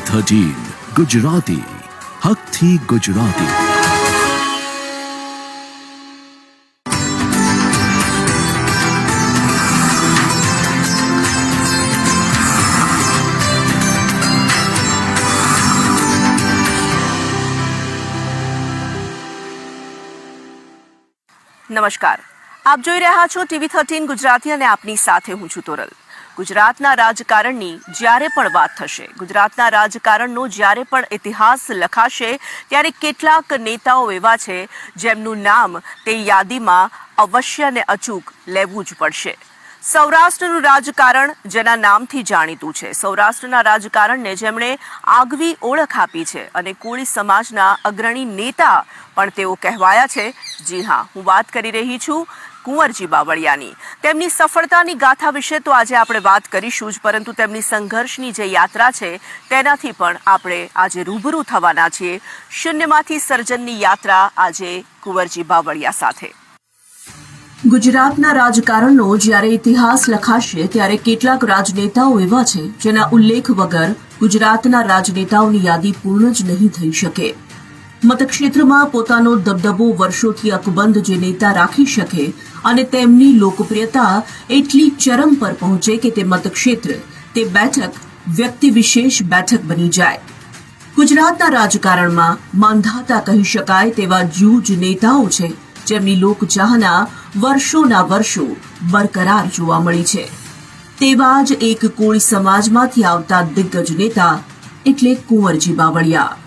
TV13 Gujarati હકથી Gujarati. નમસ્કાર, આપ જોઈ રહ્યા છો TV13 ગુજરાતી અને આપની સાથે હું છું તોરલ। ગુજરાતના રાજકારણની જ્યારે પણ વાત થશે, ગુજરાતના રાજકારણનો જ્યારે પણ ઇતિહાસ લખાશે, ત્યારે કેટલાક નેતાઓ એવા છે જેમનું નામ તે યાદીમાં અવશ્ય અને અચૂક લેવું જ પડશે। સૌરાષ્ટ્રનું રાજકારણ જેના નામથી જાણીતું છે, સૌરાષ્ટ્રના રાજકારણને જેમણે આગવી ઓળખ આપી છે અને કોળી સમાજના અગ્રણી નેતા પણ તેઓ કહેવાયા છે। જી હા, હું વાત કરી રહી છું કુંવરજી બાવળિયાની। તેમની સફળતાની ગાથા વિશે તો આજે આપણે વાત કરીશું જ, પરંતુ તેમની સંઘર્ષની જે યાત્રા છે તેનાથી પણ આપણે આજે રૂબરૂ થવાના છીએ। શૂન્યમાંથી સર્જનની યાત્રા આજે કુંવરજી બાવળિયા સાથે। ગુજરાતના રાજકારણનો જ્યારે ઇતિહાસ લખાશે, ત્યારે કેટલાક રાજનેતાઓ એવા છે જેના ઉલ્લેખ વગર ગુજરાતના રાજનેતાઓની યાદી પૂર્ણ જ નહીં થઈ શકે। મતક્ષેત્રમાં પોતાનો દબદબો વર્ષોથી અકબંધ જે નેતા રાખી શકે અને તેમની લોકપ્રિયતા એટલી ચરમ પર પહોંચે કે તે મતક્ષેત્ર, તે બેઠક વ્યક્તિ વિશેષ બેઠક બની જાય। ગુજરાતના રાજકારણમાં માંધાતા કહી શકાય તેવા જૂજ નેતાઓ છે જેમની લોકચાહના વર્ષોના વર્ષો બરકરાર જોવા મળી છે। તેવા જ એક કોળી સમાજમાંથી આવતા દિગ્ગજ નેતા એટલે કુંવરજી બાવળિયા।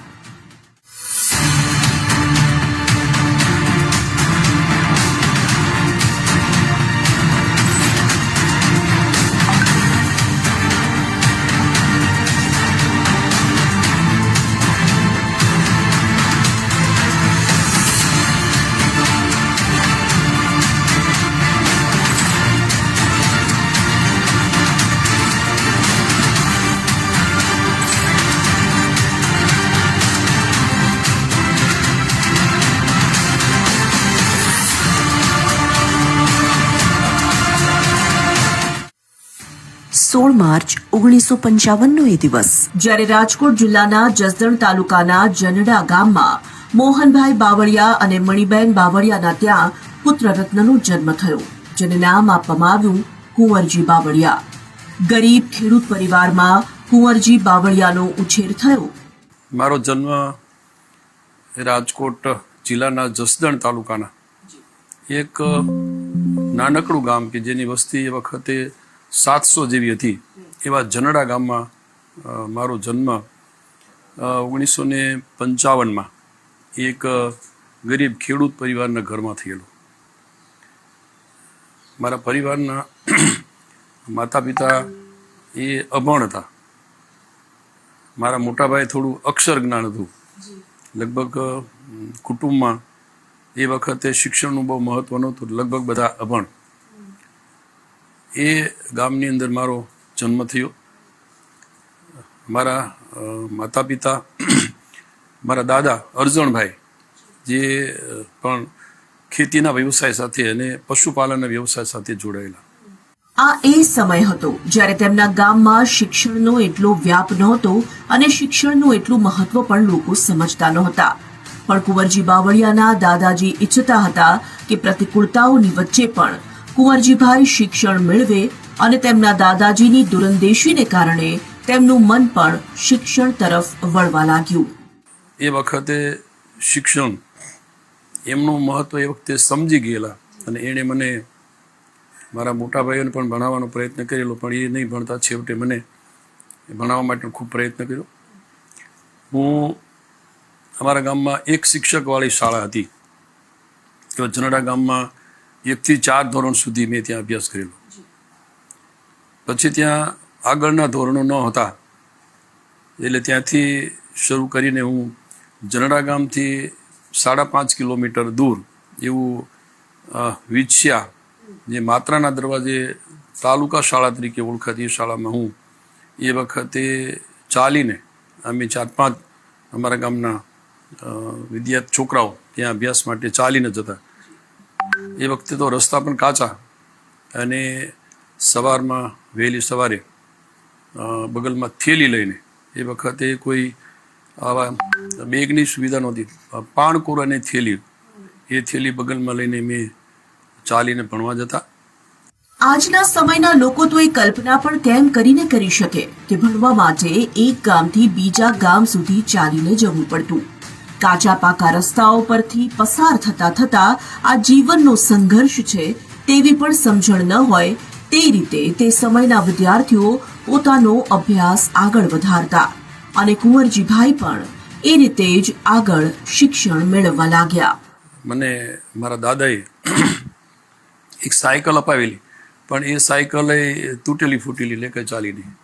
માર્ચ 1955નો એ દિવસ જ્યારે રાજકોટ જિલ્લાના જસદણ તાલુકાના જનડા ગામમાં મોહનભાઈ બાવળિયા અને મણિબેન બાવળિયાના ત્યાં પુત્રરત્નનો જન્મ થયો, જેને નામ આપવામાં આવ્યું કુંવરજી બાવળિયા। ગરીબ ખેડૂત પરિવારમાં કુંવરજી બાવળિયાનો ઉછેર થયો। મારો જન્મ રાજકોટ જિલ્લાના જસદણ તાલુકાના એક નાનકડું ગામ કે જેની વસ્તી એ વખતે 700 જેવી હતી, એવા જનડા ગામમાં મારો જન્મ 1955માં એક ગરીબ ખેડૂત પરિવારના ઘરમાં થયેલો। મારા પરિવારના માતા પિતા એ અભણ હતા। મારા મોટા ભાઈ થોડું અક્ષર જ્ઞાન હતું। લગભગ કુટુંબમાં એ વખતે શિક્ષણનું બહુ મહત્વ નહોતું, લગભગ બધા અભણ। એ ગામની અંદર મારો જન્મ થયો। મારા માતા પિતા, મારા દાદા અરજણભાઈ, જે પણ ખેતીના વ્યવસાય સાથે અને પશુપાલનના વ્યવસાય સાથે જોડાયેલા। આ એ સમય હતો જ્યારે તેમના ગામમાં શિક્ષણનો એટલો વ્યાપ નહોતો અને શિક્ષણનું એટલું મહત્વ પણ લોકો સમજતા નહોતા। પણ કુંવરજી બાવળિયાના દાદાજી ઈચ્છતા હતા કે પ્રતિકૂળતાઓની વચ્ચે પણ કુંવરજીભાઈ શિક્ષણ મેળવે અને તેમના દાદાજીની દૂરંદેશીને કારણે તેમનું મન પણ શિક્ષણ તરફ વળવા લાગ્યું। એ વખતે શિક્ષણ એમનું મહત્વ એ વખતે સમજી ગયેલા અને એણે મને, મારા મોટા ભાઈઓને પણ ભણાવવાનો પ્રયત્ન કરેલો, પણ એ નહીં ભણતા, છેવટે મને ભણાવવા માટે ખૂબ પ્રયત્ન કર્યો। હું અમારા ગામમાં એક શિક્ષકવાળી શાળા હતી, તો જનડા ગામમાં 1 થી 4 ધોરણ સુધી મેં ત્યાં અભ્યાસ કરેલો। પછી ત્યાં આગળના ધોરણો ન હતા, એટલે ત્યાંથી શરૂ કરીને હું જનડા ગામથી 5.5 કિલોમીટર દૂર એવું વિછિયા, જે માત્રાના દરવાજે તાલુકા શાળા તરીકે ઓળખાતી શાળામાં હું એ વખતે ચાલીને, અમે 4-5 અમારા ગામના વિદ્યાર્થી છોકરાઓ ત્યાં અભ્યાસ માટે ચાલીને જતા। એ વખતે તો રસ્તા પણ કાચા, અને સવારમાં વહેલી સવારે બગલમાં થેલી લઈને એ વખતે કોઈ આવા બેગની સુવિધા નહોતી. પાણકોર અને થેલી, એ થેલી બગલમાં લઈને મેં ચાલીને ભણવા જતા. આજના સમયના લોકો તો એ કલ્પના પણ કેમ કરીને કરી શકે કે ભણવા માટે એક ગામથી બીજા ગામ સુધી ચાલીને જવું પડતું. કાચા પાકા રસ્તાઓ પરથી પસાર થતા થતા આ જીવનનો સંઘર્ષ છે તેવી પણ સમજણ ન હોય તે રીતે તે સમયના વિદ્યાર્થીઓ પોતાનો અભ્યાસ આગળ વધારતા અને કુંવરજીભાઈ પણ એ રીતે જ આગળ શિક્ષણ મેળવવા લાગ્યા. મને મારા દાદાએ એક સાયકલ અપાવેલી, પણ એ સાયકલ એ તૂટેલી ફૂટેલી લેકે ચાલી નહીં.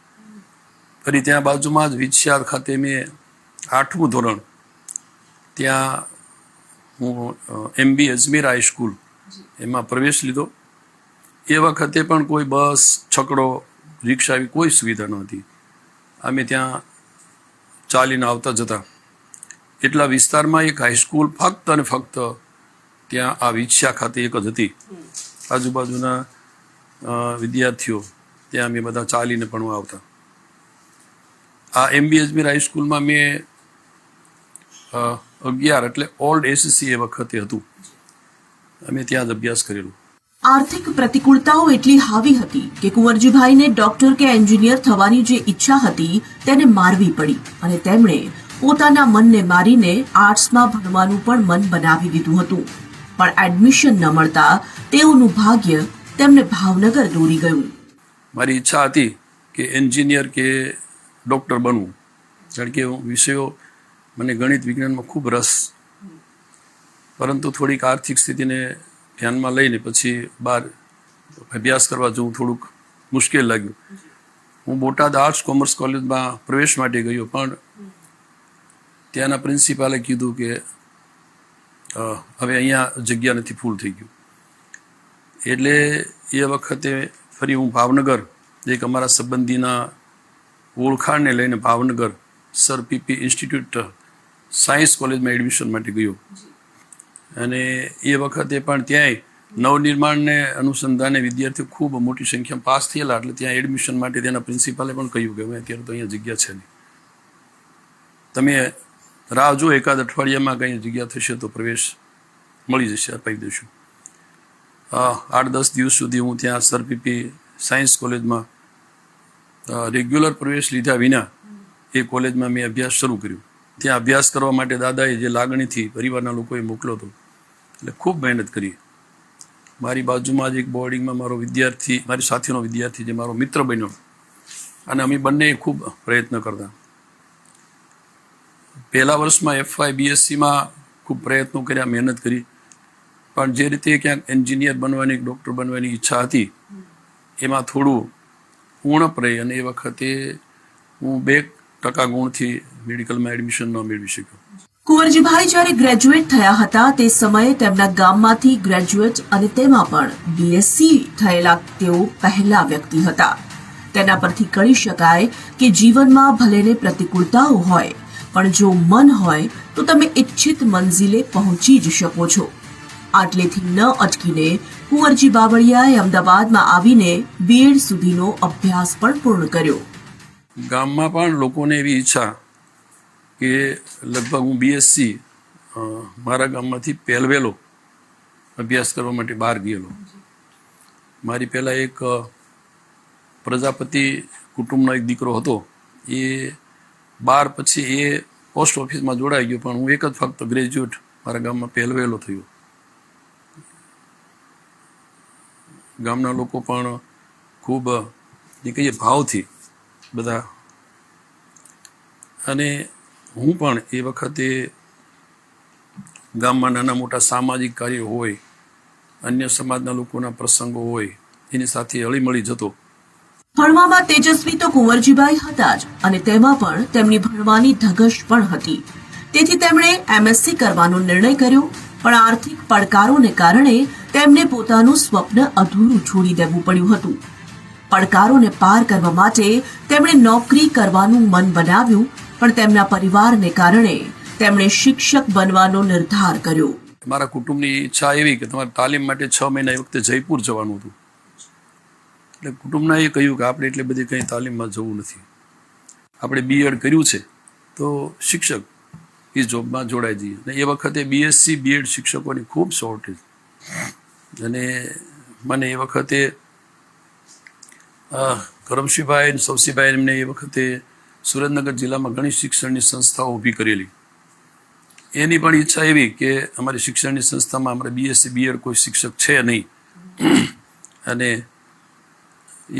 ફરી ત્યાં બાજુમાં જ વિછિયા ખાતે મેં 8મું ધોરણ, ત્યાં હું MB અજમેર હાઈસ્કૂલ એમાં પ્રવેશ લીધો. એ વખતે પણ કોઈ બસ, છકડો, રિક્ષા એવી કોઈ સુવિધા નહોતી. અમે ત્યાં ચાલીને આવતા જતા. એટલા વિસ્તારમાં એક હાઈસ્કૂલ ફક્ત અને ફક્ત ત્યાં આ વિછિયા ખાતે એક જ હતી. આજુબાજુના વિદ્યાર્થીઓ ત્યાં અમે બધા ચાલીને ભણવા આવતા. આ MB અજમેર હાઈસ્કૂલમાં મેં 11 એટલે ઓલ્ડ SSC એ વખતે હતું, અમે ત્યાં જ અભ્યાસ કરેલો. આર્થિક પ્રતિકૂળતાઓ એટલી હાવી હતી કે કુંવરજીભાઈને ડોક્ટર કે એન્જિનિયર થવાની જે ઈચ્છા હતી તેને મારવી પડી અને તેમણે પોતાના મનને મારીને આર્ટ્સમાં ભણવાનું પણ મન બનાવી દીધું હતું. પણ એડમિશન ન મળતા તેઓનું ભાગ્ય તેમને ભાવનગર દોરી ગયું. મારી ઈચ્છા હતી કે એન્જિનિયર કે ડૉક્ટર બનવું, કારણ કે વિષયો મને ગણિત વિજ્ઞાનમાં ખૂબ રસ, પરંતુ થોડીક આર્થિક સ્થિતિને ધ્યાનમાં લઈને પછી બહાર અભ્યાસ કરવા જવું થોડુંક મુશ્કેલ લાગ્યું. હું બોટાદ આર્ટ્સ કોમર્સ કોલેજમાં પ્રવેશ માટે ગયો, પણ ત્યાંના પ્રિન્સિપાલે કીધું કે હવે અહીંયા જગ્યા નથી, ફૂલ થઈ ગયું. એટલે એ વખતે ફરી હું ભાવનગર એક અમારા સંબંધીના ઓળખાણને લઈને Bhavnagar sir PP institute science કોલેજમાં એડમિશન માટે ગયો. અને એ વખતે પણ ત્યાંય નવનિર્માણને અનુસંધાને વિદ્યાર્થીઓ ખૂબ મોટી સંખ્યામાં પાસ થયેલા, એટલે ત્યાં એડમિશન માટે તેના પ્રિન્સિપાલે પણ કહ્યું કે હવે અત્યારે તો અહીંયા જગ્યા છે નહીં, તમે રાહ જો, એકાદ અઠવાડિયામાં કંઈ જગ્યા થશે તો પ્રવેશ મળી જશે, અપાઈ દઈશું. 8-10 દિવસ સુધી હું ત્યાં સર PP સાયન્સ કોલેજમાં રેગ્યુલર પ્રવેશ લીધા વિના એ કોલેજમાં મેં અભ્યાસ શરૂ કર્યો. ત્યાં અભ્યાસ કરવા માટે દાદાએ જે લાગણીથી પરિવારના લોકોએ મોકલ્યો હતો, એટલે ખૂબ મહેનત કરી. મારી બાજુમાં જ એક બોર્ડિંગમાં મારો વિદ્યાર્થી, મારી સાથેનો વિદ્યાર્થી જે મારો મિત્ર બન્યો, અને અમે બંને ખૂબ પ્રયત્ન કરતા. પહેલા વર્ષમાં FY BScમાં ખૂબ પ્રયત્નો કર્યા, મહેનત કરી, પણ જે રીતે ક્યાંક એન્જિનિયર બનવાની, ડૉક્ટર બનવાની ઈચ્છા હતી, એમાં થોડું ઉણપ રહી, અને એ વખતે હું 2% ગુણથી મેડિકલમાં એડમિશન ન મેળવી શક્યો. કુંવરજીભાઈ જ્યારે ગ્રેજ્યુએટ થયા હતા તે સમયે તેમના ગામમાંથી ગ્રેજ્યુએટ અને તેમાં પણ BSc થયેલા તેઓ પહેલા વ્યક્તિ હતા. તેના પરથી કહી શકાય કે જીવનમાં ભલેને પ્રતિકૂળતાઓ હોય, પણ જો મન હોય તો તમે ઈચ્છિત મંઝિલે પહોંચી જ શકો છો. આટલેથી ન અટકીને કુંવરજી બાવળિયાએ અમદાવાદમાં આવીને BEd સુધીનો અભ્યાસ પણ પૂર્ણ કર્યો. ગામમાં પણ લોકોને એવી ઈચ્છા કે લગભગ હું BSc મારા ગામમાંથી પહેલવેલો અભ્યાસ કરવા માટે બહાર ગયેલો. મારી પહેલાં એક પ્રજાપતિ કુટુંબનો એક દીકરો હતો, એ 12 પછી એ પોસ્ટ ઓફિસમાં જોડાઈ ગયો, પણ હું એક જ ફક્ત ગ્રેજ્યુએટ મારા ગામમાં પહેલવેલો થયો. ગામના લોકો પણ ખૂબ જે કહીએ ભાવથી બધા, અને હું પણ એ વખતે ગામમાં નાના મોટા સામાજિક કાર્યો હોય, અન્ય સમાજના લોકોના પ્રસંગો હોય, એની સાથે હળીમળી જતો. ભણવામાં તેજસ્વી તો કુંવરજીભાઈ હતા જ, અને તેમાં પણ તેમની ભણવાની ધગશ પણ હતી. તેથી તેમણે MSc કરવાનો નિર્ણય કર્યો, પણ આર્થિક પડકારોને કારણે તેમને પોતાનું સ્વપ્ન અધૂરું છોડી દેવું પડ્યું હતું. પડકારોને પાર કરવા માટે તેમણે નોકરી કરવાનું મન બનાવ્યું, પણ તેમના પરિવારને કારણે તેમણે શિક્ષક બનવાનો નિર્ધાર કર્યો. મારા કુટુંબની ઈચ્છા એવી કે તમારે તાલીમ માટે 6 મહિના એ વખતે જયપુર જવાનું હતું. એટલે કુટુંબના એ કહ્યું કે આપણે એટલે બધી કંઈ તાલીમમાં જવું નથી, આપણે બીએડ કર્યું છે તો શિક્ષક એ જોબમાં જોડાઈ જઈએ. અને એ વખતે બીએસસી બીએડ શિક્ષકોની ખૂબ શોર્ટેજ, અને મને એ વખતે કરમશીભાઈ સવસીભાઈ એમને એ વખતે સુરેન્દ્રનગર જિલ્લામાં ઘણી શિક્ષણની સંસ્થાઓ ઊભી કરેલી. એની પણ ઈચ્છા એવી કે અમારી શિક્ષણની સંસ્થામાં અમારે બીએસસી બીએડ કોઈ શિક્ષક છે નહીં. અને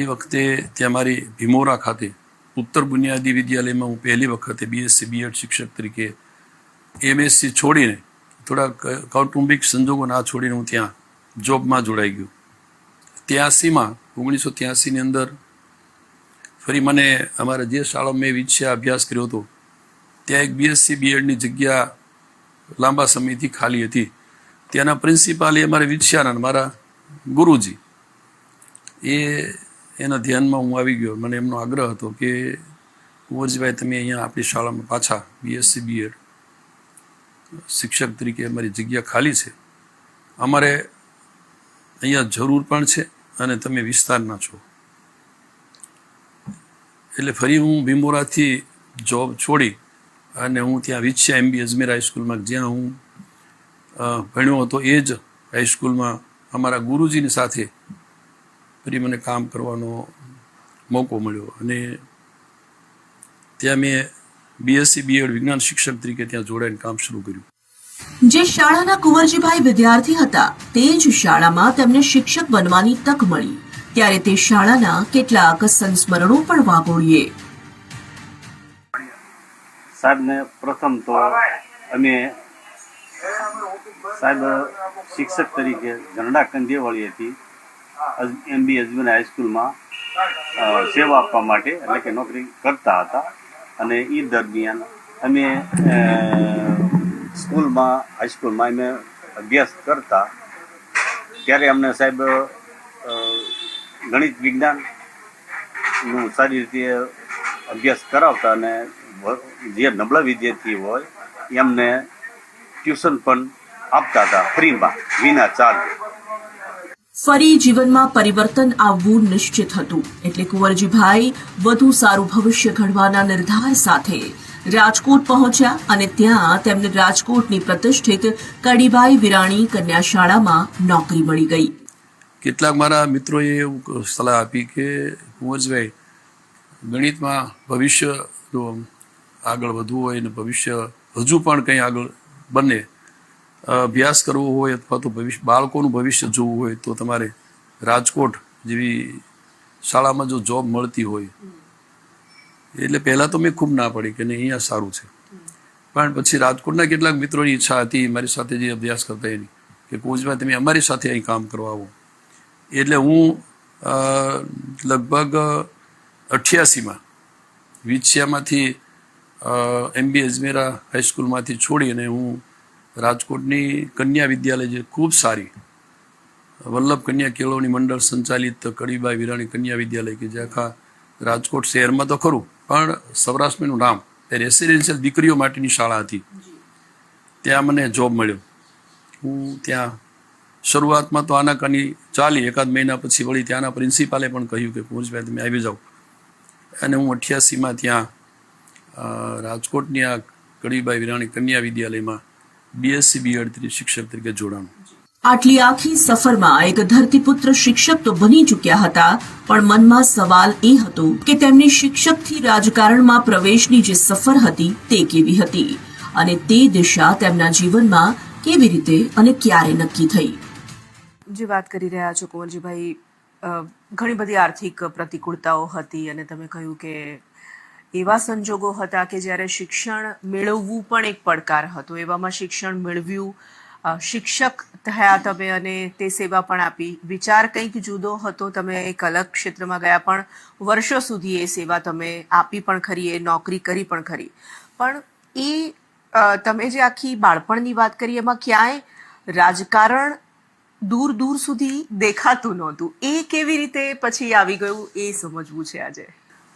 એ વખતે ત્યાં મારી ભીમોરા ખાતે ઉત્તર બુનિયાદી વિદ્યાલયમાં હું પહેલી વખતે બીએસસી બીએડ શિક્ષક તરીકે એમએસસી છોડીને થોડા કૌટુંબિક સંજોગો ના છોડીને હું ત્યાં જોબમાં જોડાઈ ગયો. 1983ની અંદર ફરી મને અમારા જે શાળામાં મેં વિદ્યા અભ્યાસ કર્યો હતો ત્યાં એક બીએસસી બીએડની જગ્યા લાંબા સમયથી ખાલી હતી. ત્યાંના પ્રિન્સિપાલ એ અમારા વિદ્યાના મારા ગુરુજી, એના ધ્યાનમાં હું આવી ગયો. મને એમનો આગ્રહ હતો કે કુંવરજીભાઈ તમે અહીંયા આપણી શાળામાં પાછા બીએસસી બીએડ શિક્ષક તરીકે અમારી જગ્યા ખાલી છે, અમારે અહીંયા જરૂર પણ છે અને તમે વિસ્તારના છો. એટલે ફરી હું ભીમોરાથી જોબ છોડી અને હું ત્યાં વિદ્યા એમબી અજમેર હાઈસ્કૂલમાં, જ્યાં હું ભણ્યો હતો એ જ હાઈસ્કૂલમાં અમારા ગુરુજીની સાથે ફરી મને કામ કરવાનો મોકો મળ્યો. અને ત્યાં મેં બીએસસી બીએડ વિજ્ઞાન શિક્ષક તરીકે ત્યાં જોડાઈને કામ શરૂ કર્યું. જે શાળાના કુંવરજીભાઈ વિદ્યાર્થી હતા તે જ શાળામાં તેમને શિક્ષક બનવાની તક મળી. ત્યારે તે શાળાના કેટલાક સંસ્મરણો પણ વાગોળીએ. સાહેબને પ્રથમ તો અમે સાહેબ શિક્ષક તરીકે ઝંડા કંદિયાવાડીએથી એમબી અજમેર હાઈસ્કૂલમાં સેવા આપવા માટે એટલે કે નોકરી કરતા હતા. અને એ દરમિયાન અમે હાઈસ્કૂલમાં અમે અભ્યાસ કરતા ત્યારે અમને સાહેબ ગણિત વિજ્ઞાનનું સારી રીતે અભ્યાસ કરાવતા, અને જે નબળા વિદ્યાર્થી હોય એમને ટ્યુશન પણ આપતા હતા ફ્રીમાં, વિના ચાર્જ. ફરી જીવનમાં પરિવર્તન આવવું નિશ્ચિત હતું. એટલે કુંવરજીભાઈ વધુ સારું ભવિષ્ય ઘડવાના નિર્ધાર સાથે રાજકોટ પહોંચ્યા અને ત્યાં તેમને રાજકોટની પ્રતિષ્ઠિત કડીબાઈ વિરાણી કન્યા શાળામાં નોકરી મળી ગઈ. કેટલાક મારા મિત્રોએ એવું સલાહ આપી કે કુંવરજીભાઈ ગણિતમાં ભવિષ્ય જો આગળ વધવું હોય ને ભવિષ્ય હજુ પણ કંઈ આગળ બને, અભ્યાસ કરવો હોય અથવા તો બાળકોનું ભવિષ્ય જોવું હોય તો તમારે રાજકોટ જેવી શાળામાં જો જોબ મળતી હોય. એટલે પહેલાં તો મેં ખૂબ ના પડી કે નહીં અહીંયા સારું છે, પણ પછી રાજકોટના કેટલાક મિત્રોની ઈચ્છા હતી મારી સાથે જે અભ્યાસ કરતા એની કે કુંવરજીભાઈ તમે અમારી સાથે અહીં કામ કરવા આવો. એટલે હું લગભગ 88માં વિદ્યામાંથી એમબી અજમેરા હાઈસ્કૂલમાંથી છોડીને હું રાજકોટની કન્યા વિદ્યાલય જે ખૂબ સારી વલ્લભ કન્યા કેળવણી મંડળ સંચાલિત કડીબાઈ વિરાણી કન્યા વિદ્યાલય કે જે આખા રાજકોટ શહેરમાં તો ખરું પણ સૌરાષ્ટ્રનું નામ, એ રેસિડેન્શિયલ દીકરીઓ માટેની શાળા હતી. ત્યાં મને જોબ મળ્યો. હું ત્યાં શરૂઆતમાં તો આનાકાની ચાલી, એકાદ મહિના પછી વળી ત્યાંના પ્રિન્સિપાલે પણ કહ્યું કે કુંવરજીભાઈ તમે આવી જાઓ. અને હું 88માં ત્યાં રાજકોટની આ કડીબાઈ વિરાણી કન્યા વિદ્યાલયમાં બીએસસી બીએડ શિક્ષક તરીકે જોડાણું. આટલી આખી સફરમાં એક ધરતીપુત્ર શિક્ષક તો બની ચૂક્યા હતા, પણ મનમાં સવાલ એ હતો કે તેમની શિક્ષકથી રાજકારણમાં પ્રવેશની જે સફર હતી તે કેવી હતી અને તે દિશા તેમના જીવનમાં કેવી રીતે અને ક્યારે નક્કી થઈ. જે વાત કરી રહ્યા છો કુંવરજીભાઈ, ઘણી બધી આર્થિક પ્રતિકૂળતાઓ હતી અને તમે કહ્યું કે એવા સંજોગો હતા કે જ્યારે શિક્ષણ મેળવવું પણ એક પડકાર હતો. એવામાં શિક્ષણ મેળવ્યું, શિક્ષક થયા તમે અને તે સેવા પણ આપી. વિચાર કંઈક જુદો હતો, તમે એક અલગ ક્ષેત્રમાં ગયા પણ વર્ષો સુધી એ સેવા તમે આપી પણ ખરી, એ નોકરી કરી પણ ખરી. પણ એ તમે જે આખી બાળપણની વાત કરી એમાં ક્યાંય રાજકારણ દૂર દૂર સુધી દેખાતું નહોતું. એ કેવી રીતે પછી આવી ગયું એ સમજવું છે આજે.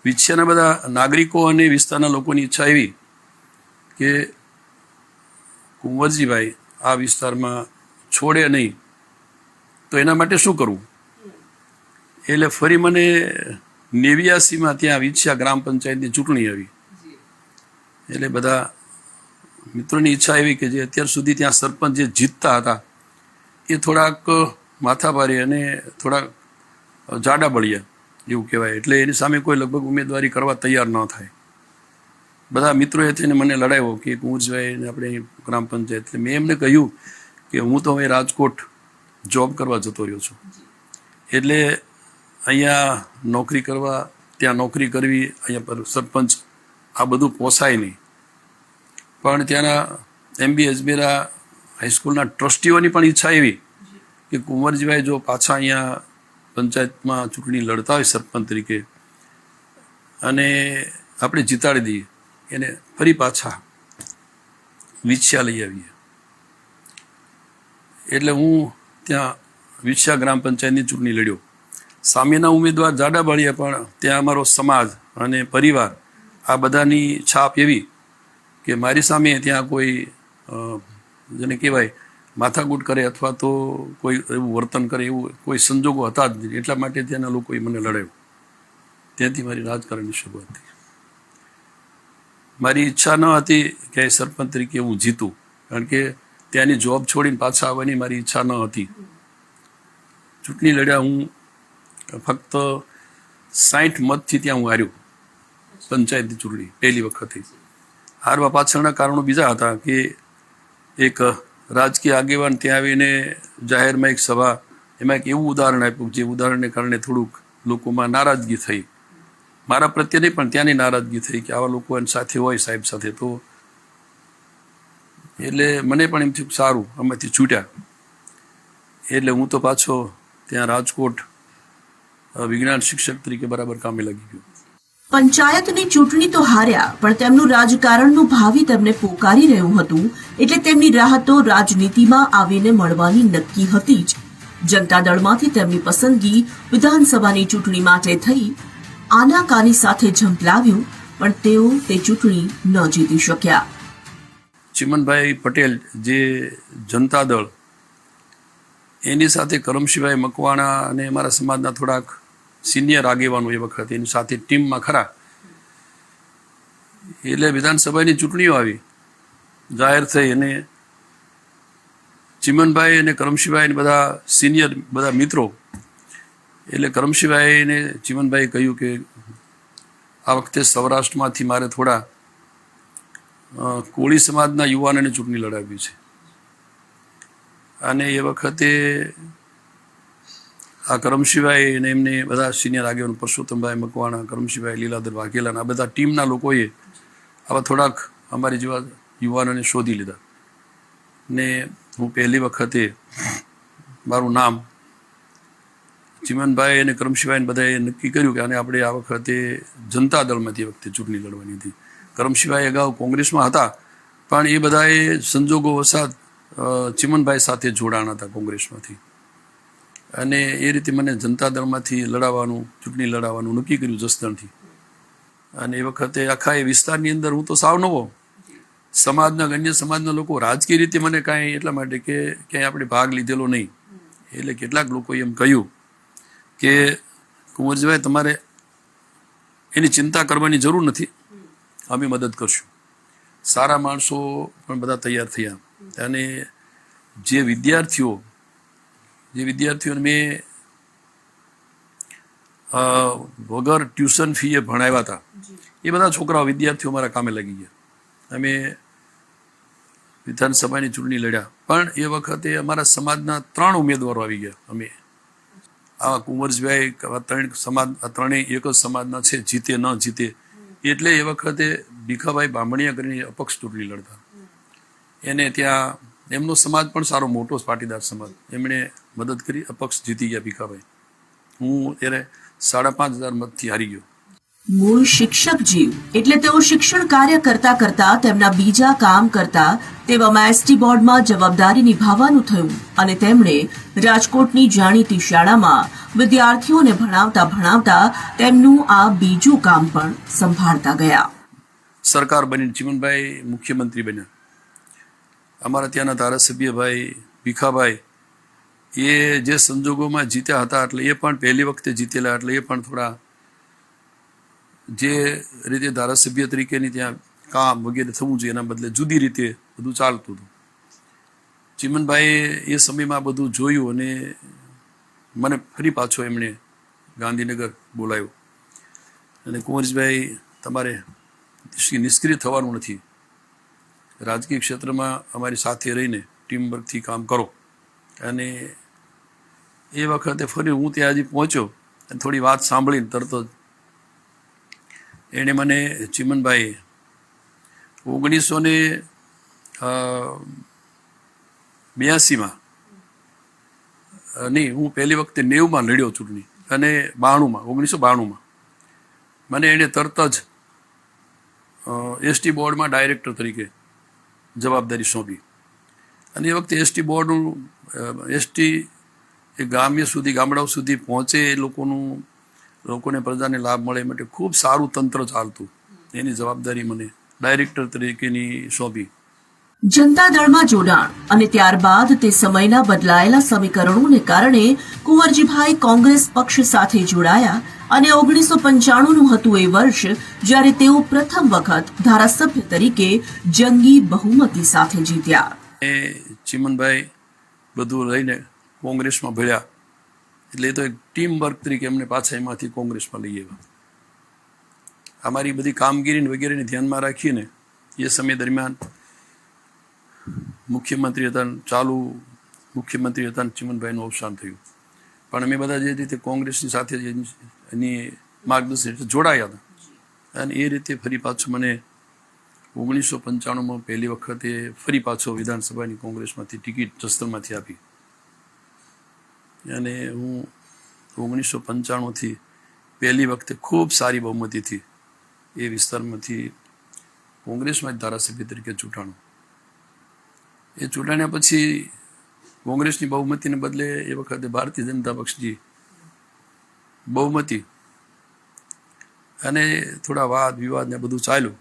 વિદ્યાના બધા નાગરિકો અને વિસ્તારના લોકોની ઈચ્છા એવી કે કુંવરજીભાઈ આ વિસ્તારમાં છોડે નહીં તો એના માટે શું કરવું. એટલે ફરી મને 89માં ત્યાં વિદ્યા ગ્રામ પંચાયતની ચૂંટણી આવી એટલે બધા મિત્રોની ઈચ્છા એવી કે જે અત્યાર સુધી ત્યાં સરપંચ જે જીતતા હતા એ થોડાક માથાભારી અને થોડાક જાડા બળિયા એવું કહેવાય, એટલે એની સામે કોઈ લગભગ ઉમેદવારી કરવા તૈયાર ન થાય. બધા મિત્રોએ થઈને મને લડાવ્યો કે કુંવરજીભાઈને આપણે ગ્રામ પંચાયત, એટલે મેં એમને કહ્યું કે હું તો હવે રાજકોટ જોબ કરવા જતો રહ્યો છું, એટલે અહીંયા નોકરી કરવા, ત્યાં નોકરી કરવી, અહીંયા પર સરપંચ આ બધું પોસાય નહીં. પણ ત્યાંના MB અજમેરા હાઈસ્કૂલના ટ્રસ્ટીઓની પણ ઈચ્છા એવી કે કુંવરજીભાઈ જો પાછા અહીંયા પંચાયતમાં ચૂંટણી લડતા હોય સરપંચ તરીકે અને આપણે જીતાડી દઈએ, એને ફરી પાછા વિછ્યા લઈ આવીએ. એટલે હું ત્યાં વિછ્યા ગ્રામ પંચાયતની ચૂંટણી લડ્યો. સામેના ઉમેદવાર જાડા બાળિયા, પણ ત્યાં અમારો સમાજ અને પરિવાર આ બધાની છાપ એવી કે મારી સામે ત્યાં કોઈ જેને કહેવાય માથાકૂટ કરે અથવા તો કોઈ એવું વર્તન કરે એવું કોઈ સંજોગો હતા જ નહીં. એટલા માટે ત્યાંના લોકોએ મને લડાવ્યું. ત્યાંથી મારી રાજકારણની શરૂઆત થઈ. મારી ઈચ્છા ન હતી કે સરપંચ તરીકે હું જીતું, કારણ કે ત્યાંની જોબ છોડીને પાછા આવવાની મારી ઈચ્છા ન હતી. ચૂંટણી લડ્યા, હું ફક્ત 60 મતથી ત્યાં હું હાર્યો પંચાયતની ચૂંટણી પહેલી વખતે. હારવા પાછળના કારણો બીજા હતા કે એક રાજકીય આગેવાન ત્યાં આવીને જાહેરમાં એક સભા, એમાં એક એવું ઉદાહરણ આપ્યું જે ઉદાહરણને કારણે થોડુંક લોકોમાં નારાજગી થઈ. મારા પ્રત્યે નહીં પણ ત્યાંની નારાજગી થઈ કે આવા લોકો એની સાથે હોય સાહેબ સાથે, તો એટલે મને પણ એમ થયું સારું આમાંથી છૂટ્યા. એટલે હું તો પાછો ત્યાં રાજકોટ વિજ્ઞાન શિક્ષક તરીકે બરાબર કામે લાગી ગયો. પંચાયતની ચૂંટણી તો હાર્યા, પણ તેમનું રાજકારણનું ભાવિ તેમને પોકારી રહ્યું હતું, એટલે તેમની રાહ તો રાજનીતિમાં આવીને મળવાની નક્કી હતી જ. જનતા દળમાંથી તેમની પસંદગી વિધાનસભાની ચૂંટણી માટે થઈ. આનાકાની સાથે ઝંપલાવ્યું, પણ તેઓ તે ચૂંટણી ન જીતી શક્યા. ચિમનભાઈ પટેલ જે જનતા દળ, એની સાથે કરમશીભાઈ મકવાણા અને અમારા સમાજના થોડાક સિનિયર આગેવાનો એ વખત એની સાથે ટીમમાં ખરા. એટલે વિધાનસભાની ચૂંટણીઓ આવી, જાહેર થઈ, અને ચિમનભાઈ અને કરમશીભાઈ બધા સિનિયર બધા મિત્રો, એટલે કરમશીભાઈને ચિમનભાઈએ કહ્યું કે આ વખતે સૌરાષ્ટ્રમાંથી મારે થોડા કોળી સમાજના યુવાનોને ચૂંટણી લડાવવી છે. અને એ વખતે આ કરમશીભાઈ અને એમને બધા સિનિયર આગેવાનો પરસોત્તમભાઈ મકવાણા, કરમશીભાઈ લીલાધર વાઘેલા, આ બધા ટીમના લોકોએ આવા થોડાક અમારી જેવા યુવાનોને શોધી લીધા. ને હું પહેલી વખતે મારું નામ ચિમનભાઈ અને કરમશીભાઈને બધાએ નક્કી કર્યું કે આને આપણે આ વખતે જનતા દળમાંથી એ વખતે ચૂંટણી લડવાની હતી. કરમશીભાઈ અગાઉ કોંગ્રેસમાં હતા, પણ એ બધાએ સંજોગો વસાત ચિમનભાઈ સાથે જોડાણ હતા કોંગ્રેસમાંથી, અને એ રીતે મને જનતા દળમાંથી ચૂંટણી લડાવવાનું નક્કી કર્યું જસદણથી. અને એ વખતે આખા એ વિસ્તારની અંદર હું તો સાવ નવો, સમાજના અન્ય સમાજના લોકો રાજકીય રીતે મને કાંઈ એટલા માટે કે ક્યાંય આપણે ભાગ લીધેલો નહીં. એટલે કેટલાક લોકોએ એમ કહ્યું કે કુંવરજીભાઈ તમારે એની ચિંતા કરવાની જરૂર નથી, અમે મદદ કરશું. સારા માણસો પણ બધા તૈયાર થયા. અને જે વિદ્યાર્થીઓને મેં વગર ટ્યુશન ફીએ ભણાવ્યા હતા, એ બધા છોકરાઓ વિદ્યાર્થીઓ મારા કામે લાગી ગયા. અમે વિધાનસભાની ચૂંટણી લડ્યા, પણ એ વખતે અમારા સમાજના 3 ઉમેદવારો આવી ગયા. અમે આવા કુંવરજીભાઈ ત્રણેય એક જ સમાજના છે, જીતે ન જીતે. એટલે એ વખતે ભીખાભાઈ બામણિયા કરીને અપક્ષ ચૂંટણી લડતા. એને ત્યાં એમનો સમાજ પણ સારો મોટો પાટીદાર સમાજ, એમણે મદદ કરી, અપક્ષ જીતી ગયા ભીખાભાઈ. હું ત્યારે 5,500 મતથી હારી ગયો. મૂળ શિક્ષક જીવ એટલે તેઓ શિક્ષણ કાર્ય કરતા કરતા તેમના બીજા કામ કરતા તેવામાં એસટી બોર્ડમાં જવાબદારી નિભાવવાનું થયું, અને તેમણે રાજકોટની જાણીતી શાળામાં વિદ્યાર્થીઓને ભણાવતા તેમનું આ બીજું કામ પણ સંભાળતા ગયા. સરકાર બની ચિમનભાઈ મુખ્યમંત્રી બન્યા. અમારા ત્યાંના ધારાસભ્યભાઈ ભીખાભાઈ એ જે સંજોગોમાં જીત્યા હતા, એટલે એ પણ પહેલી વખતે જીતેલા, એટલે એ પણ થોડા જે રીતે ધારાસભ્ય તરીકેની ત્યાં કામ વગેરે થવું જોઈએ, એના બદલે જુદી રીતે બધું ચાલતું હતું. ચીમનભાઈએ એ સમયમાં બધું જોયું અને મને ફરી પાછો એમણે ગાંધીનગર બોલાવ્યો અને કુંવરજીભાઈ, તમારે નિષ્ક્રિય થવાનું નથી, રાજકીય ક્ષેત્રમાં અમારી સાથે રહીને ટીમ વર્કથી કામ કરો. અને એ વખતે ફરી હું ત્યાં હજી પહોંચ્યો અને થોડી વાત સાંભળીને તરત જ એણે મને ચીમનભાઈ 1982માં નહીં, હું પહેલી વખતે 90માં લડ્યો ચૂંટણી અને 1992માં મને એણે તરત જ એસટી બોર્ડમાં ડાયરેક્ટર તરીકે જવાબદારી સોંપી. અને એ વખતે એસટી બોર્ડનું એસટી એ ગામડાઓ સુધી પહોંચે, એ લોકોને પ્રજાને લાભ મળે એ માટે ખૂબ સારું તંત્ર ચાલતું. એની જવાબદારી મને ડાયરેક્ટર તરીકેની સોંપી. જનતા દળમાં જોડાણ અને ત્યારબાદ તે સમયના બદલાયેલા સમીકરણોને કારણે કુંવરજીભાઈ કોંગ્રેસ પક્ષ સાથે જોડાયા અને 1995નું હતું એ વર્ષ જ્યારે તેઓ પ્રથમ વખત ધારાસભ્ય તરીકે જંગી બહુમતી સાથે જીત્યા. ચીમનભાઈ બધું લઈને કોંગ્રેસમાં ભળ્યા, એટલે તો એક ટીમ વર્ક તરીકે એમને પાછા એમાંથી કોંગ્રેસમાં લઈ આવ્યા. અમારી બધી કામગીરી વગેરેને ધ્યાનમાં રાખીને એ સમય દરમિયાન મુખ્યમંત્રી હતા ચીમનભાઈનું અવસાન થયું. પણ અમે બધા જે રીતે કોંગ્રેસની સાથે એની માર્ગદર્શન જોડાયા હતા અને એ રીતે ફરી પાછું મને 1995માં પહેલી વખતે ફરી પાછો વિધાનસભાની કોંગ્રેસમાંથી ટિકિટ જસદણમાંથી આપી. અને હું 1995થી પહેલી વખતે ખૂબ સારી બહુમતીથી એ વિસ્તારમાંથી કોંગ્રેસમાં જ ધારાસભ્ય તરીકે ચૂંટાણો. એ ચૂંટાણ્યા પછી કોંગ્રેસની બહુમતીને બદલે એ વખતે ભારતીય જનતા પક્ષની બહુમતી અને થોડા વાદ વિવાદ ને બધું ચાલ્યું.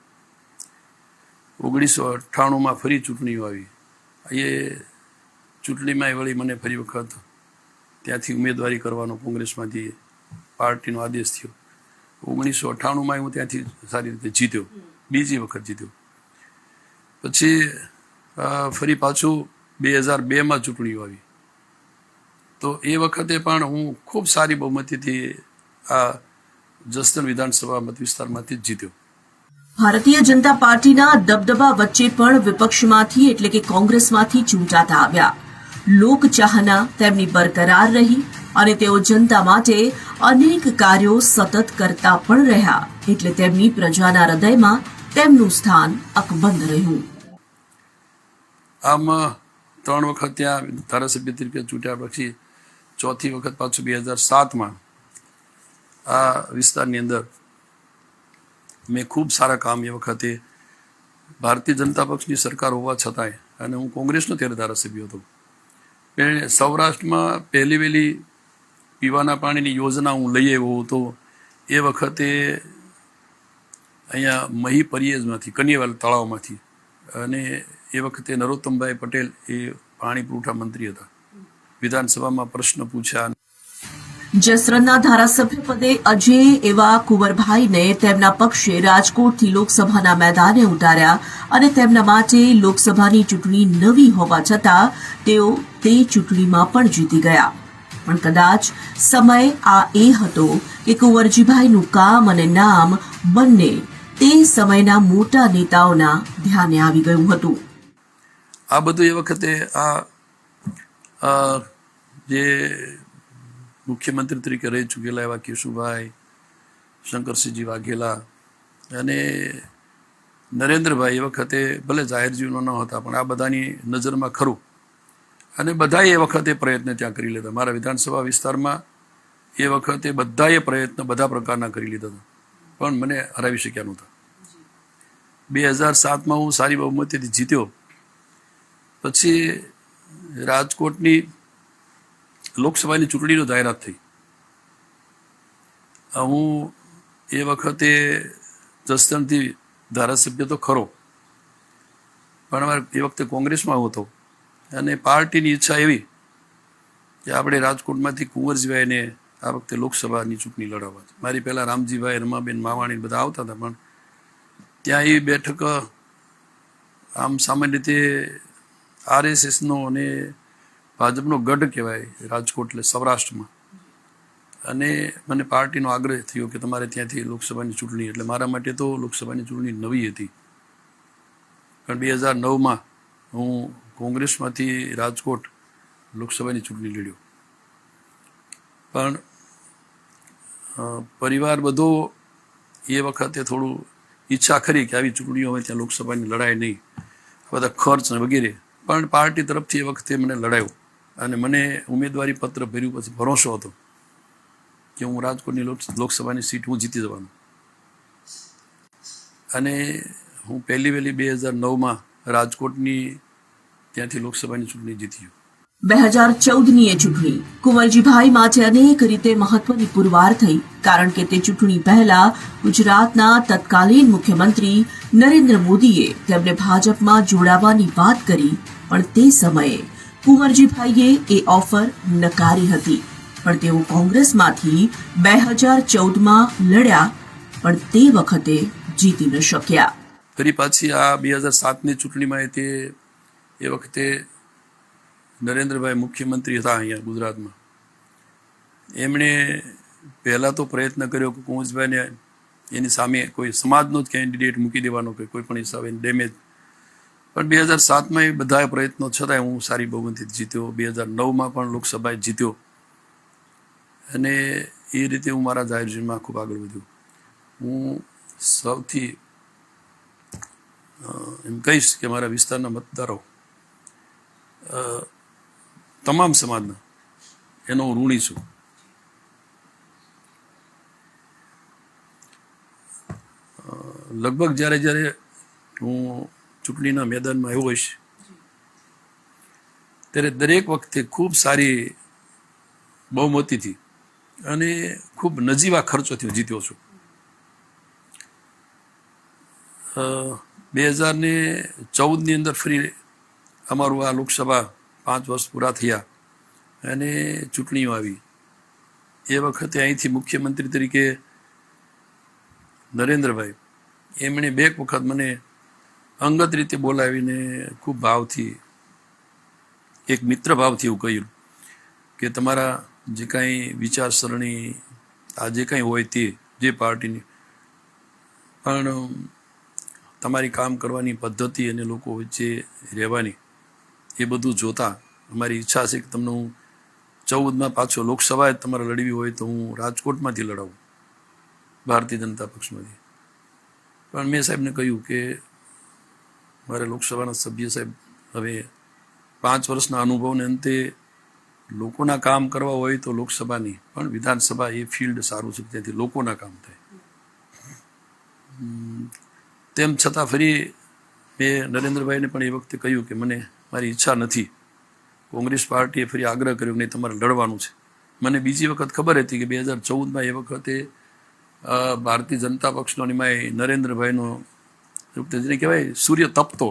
1998માં ફરી ચૂંટણીઓ આવી. એ ચૂંટણીમાં વળી મને ફરી વખત ત્યાંથી ઉમેદવારી કરવાનો કોંગ્રેસમાંથી પાર્ટીનો આદેશ થયો. 1998માં હું ત્યાંથી સારી રીતે જીત્યો, બીજી વખત જીત્યો. પછી ફરી પાછું 2002માં ચૂંટણીઓ આવી, તો એ વખતે પણ હું ખૂબ સારી બહુમતીથી આ જસદણ વિધાનસભા મત વિસ્તારમાંથી જ જીત્યો. ભારતીય જનતા પાર્ટીના દબદબા વચ્ચે પણ વિપક્ષમાંથી એટલે કે કોંગ્રેસમાંથી ચૂંટાતા આવ્યા. લોકચાહના તેમની બરકરાર રહી અને તેઓ જનતા માટે અનેક કાર્યો સતત કરતા પણ રહ્યા, એટલે તેમની પ્રજાના હૃદયમાં તેમનું સ્થાન અકબંધ રહ્યું. આમ 3 વખત ત્યાં ધારાસભ્ય તરીકે ચૂંટ્યા પછી ચોથી વખત પાછું 2007માં આ વિસ્તારની અંદર મેં ખૂબ સારા કામ એ વખતે ભારતીય જનતા પક્ષની સરકાર હોવા છતાંય, અને હું કોંગ્રેસનો ત્યારે ધારાસભ્ય હતો, સૌરાષ્ટ્રમાં પહેલી વહેલી પીવાના પાણીની યોજના હું લઈ આવ્યો હતો. એ વખતે અહીંયા મહી પરિયેજમાંથી કન્યાવાલ તળાવમાંથી, અને એ વખતે નરોત્તમભાઈ પટેલ એ પાણી પુરવઠા મંત્રી હતા. વિધાનસભામાં પ્રશ્ન પૂછ્યા. જસદણના ધારાસભ્ય પદે અજય એવા કુંવરભાઈને તેમના પક્ષે રાજકોટથી લોકસભાના મેદાને ઉતાર્યા અને તેમના માટે લોકસભાની ચૂંટણી નવી હોવા છતાં તેઓ તે ચૂંટણીમાં પણ જીતી ગયા. પણ કદાચ સમય આ એ હતો કે કુંવરજીભાઈનું કામ અને નામ બંને તે સમયના મોટા નેતાઓના ધ્યાને આવી ગયું હતું. આ બધું એ વખતે આ જે મુખ્યમંત્રી તરીકે રહી ચૂકેલા એવા કેશુભાઈ, શંકરસિંહજી વાઘેલા અને નરેન્દ્રભાઈ એ વખતે ભલે જાહેર જીવનો ન હતા પણ આ બધાની નજરમાં ખરું, અને બધાએ એ વખતે પ્રયત્ન ત્યાં કરી લીધા. મારા વિધાનસભા વિસ્તારમાં એ વખતે બધાએ પ્રયત્ન બધા પ્રકારના કરી લીધા હતા, પણ મને હરાવી શક્યા નહોતા. 2007માં હું સારી બહુમતીથી જીત્યો. પછી રાજકોટની લોકસભાની ચૂંટણીનો જાહેરાત થઈ. હું એ વખતે જસદણથી ધારાસભ્ય તો ખરો, પણ અમારે એ વખતે કોંગ્રેસમાં હતો અને પાર્ટીની ઈચ્છા એવી કે આપણે રાજકોટમાંથી કુંવરજીભાઈને આ વખતે લોકસભાની ચૂંટણી લડાવવા. મારી પહેલાં રામજીભાઈ, રમાબેન માવાણી બધા આવતા હતા, પણ ત્યાં એ બેઠક આમ સામાન્ય રીતે RSSનો અને ભાજપનો ગઢ કહેવાય રાજકોટ, એટલે સૌરાષ્ટ્રમાં. અને મને પાર્ટીનો આગ્રહ થયો કે તમારે ત્યાંથી લોકસભાની ચૂંટણી, એટલે મારા માટે તો લોકસભાની ચૂંટણી નવી હતી. પણ 2009માં હું કોંગ્રેસમાંથી રાજકોટ લોકસભાની ચૂંટણી લડ્યો. પણ પરિવાર બધો એ વખતે થોડું ઈચ્છા ખરી કે આવી ચૂંટણીઓ હોય ત્યાં લોકસભાની લડાય નહીં, બધા ખર્ચ ને વગેરે. પણ પાર્ટી તરફથી એ વખતે મને લડાયો અને મને ઉમેદવારી પત્ર ભર્યું પછી ભરોસો હતો કે હું રાજકોટની લોકસભાની સીટ હું જીતી જવાનું. અને હું પહેલી વહેલી 2009માં રાજકોટની ત્યાંથી લોકસભાની ચૂંટણી જીત્યું. 2014ની એ ચૂંટણી કુંવરજીભાઈ માટે અનેક રીતે મહત્વની પુરવાર થઈ, કારણ કે તે ચૂંટણી પહેલા ગુજરાતના તત્કાલીન મુખ્યમંત્રી નરેન્દ્ર મોદીએ તેમને ભાજપમાં જોડાવાની વાત કરી, પણ તે સમયે કુંવરજીભાઈએ એ ઓફર નકારી હતી. પણ તેઓ કોંગ્રેસમાંથી 2014માં લડ્યા, પણ તે વખતે જીતી ન શક્યા. ફરી પાછી આ 2007ની ચૂંટણીમાં એ વખતે નરેન્દ્રભાઈ મુખ્યમંત્રી હતા અહીંયા ગુજરાતમાં. એમણે પહેલાં તો પ્રયત્ન કર્યો કે કુંવરજીભાઈને એની સામે કોઈ સમાજનો જ કેન્ડિડેટ મૂકી દેવાનો કે કોઈ પણ હિસાબે ડેમેજ. પણ 2007માં એ બધા પ્રયત્નો છતાંય હું સારી બહુમતીથી જીત્યો. 2009માં પણ લોકસભાએ જીત્યો અને એ રીતે હું મારા જાહેર જીવનમાં ખૂબ આગળ વધ્યો. હું સૌથી એમ કહીશ કે મારા વિસ્તારના મતદારો તમામ સમાજના એનો હું ઋણી છું. લગભગ જ્યારે હું ચૂંટણીના મેદાનમાં આવ્યો હોઈશ ત્યારે દરેક વખતે ખૂબ સારી બહુમતીથી અને ખૂબ નજીવા ખર્ચોથી જીત્યો છું. 2014ની અંદર ફરી અમારું આ લોકસભા 5 વર્ષ પૂરા થયા અને ચૂંટણીઓ આવી. એ વખતે અહીંથી મુખ્યમંત્રી તરીકે નરેન્દ્રભાઈ એમણે 2 વખત મને અંગત રીતે બોલાવીને ખૂબ ભાવથી, એક મિત્ર ભાવથી એવું કહ્યું કે તમારા જે કાંઈ વિચારસરણી આ જે કાંઈ હોય તે જે પાર્ટીની, પણ તમારી કામ કરવાની પદ્ધતિ અને લોકો વચ્ચે રહેવાની એ બધું જોતા અમારી ઈચ્છા છે કે તમને હું 14માં પાછો લોકસભાએ તમારે લડવી હોય તો હું રાજકોટમાંથી લડાવું, ભારતીય જનતા પક્ષમાંથી. પણ મેં સાહેબને કહ્યું કે મારે લોકસભાના સભ્ય સાહેબ હવે 5 વર્ષના અનુભવને અંતે લોકોના કામ કરવા હોય તો લોકસભા નહીં પણ વિધાનસભા એ ફિલ્ડ સારું છે, ત્યાંથી લોકોના કામ થાય. તેમ છતાં ફરી મેં નરેન્દ્રભાઈને પણ એ વખતે કહ્યું કે મને મારી ઈચ્છા નથી. કોંગ્રેસ પાર્ટીએ ફરી આગ્રહ કર્યો કે નહીં તમારે લડવાનું છે. મને બીજી વખત ખબર હતી કે 2014માં એ વખતે ભારતીય જનતા પક્ષનો નિમાય નરેન્દ્રભાઈનો જેને કહેવાય સૂર્ય તપતો.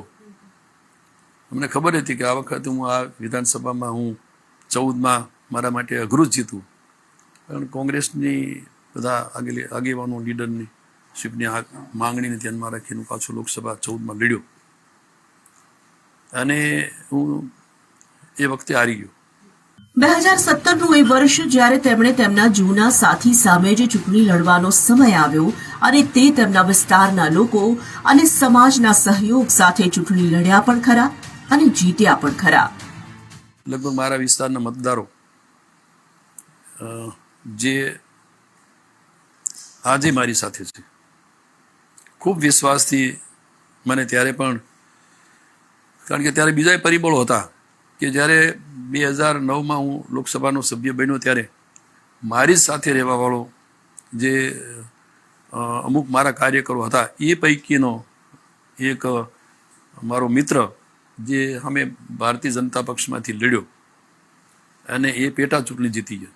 અમને ખબર હતી કે આ વખતે હું આ વિધાનસભામાં હું 14માં મારા માટે અઘરું જ જીતું, કારણ કોંગ્રેસની બધા આગેવાનો લીડરની શિપની માંગણીને ધ્યાનમાં રાખીને પાછો લોકસભા 14માં લડ્યો અને હું એ વખતે હારી ગયો. 2017નું એ વર્ષ જ્યારે તેમણે તેમના જૂના સાથી સામે જે ચૂંટણી લડવાનો સમય આવ્યો અને તે તેમના વિસ્તારના લોકો અને સમાજના સહયોગ સાથે ચૂંટણી લડ્યા પણ ખરા અને જીત્યા પણ ખરા. લગભગ મારા વિસ્તારના મતદારો જે આજે મારી સાથે છે, ખૂબ વિશ્વાસથી મને ત્યારે પણ, કારણ કે ત્યારે બીજા પરિબળો હતા કે જ્યારે 2009માં હું લોકસભાનો સભ્ય બન્યો ત્યારે મારી સાથે રહેવાવાળો જે અમુક મારા કાર્યકરો હતા એ પૈકીનો એક મારો મિત્ર જે અમે ભારતીય જનતા પક્ષમાંથી લડ્યો અને એ પેટા ચૂંટણી જીતી ગયો.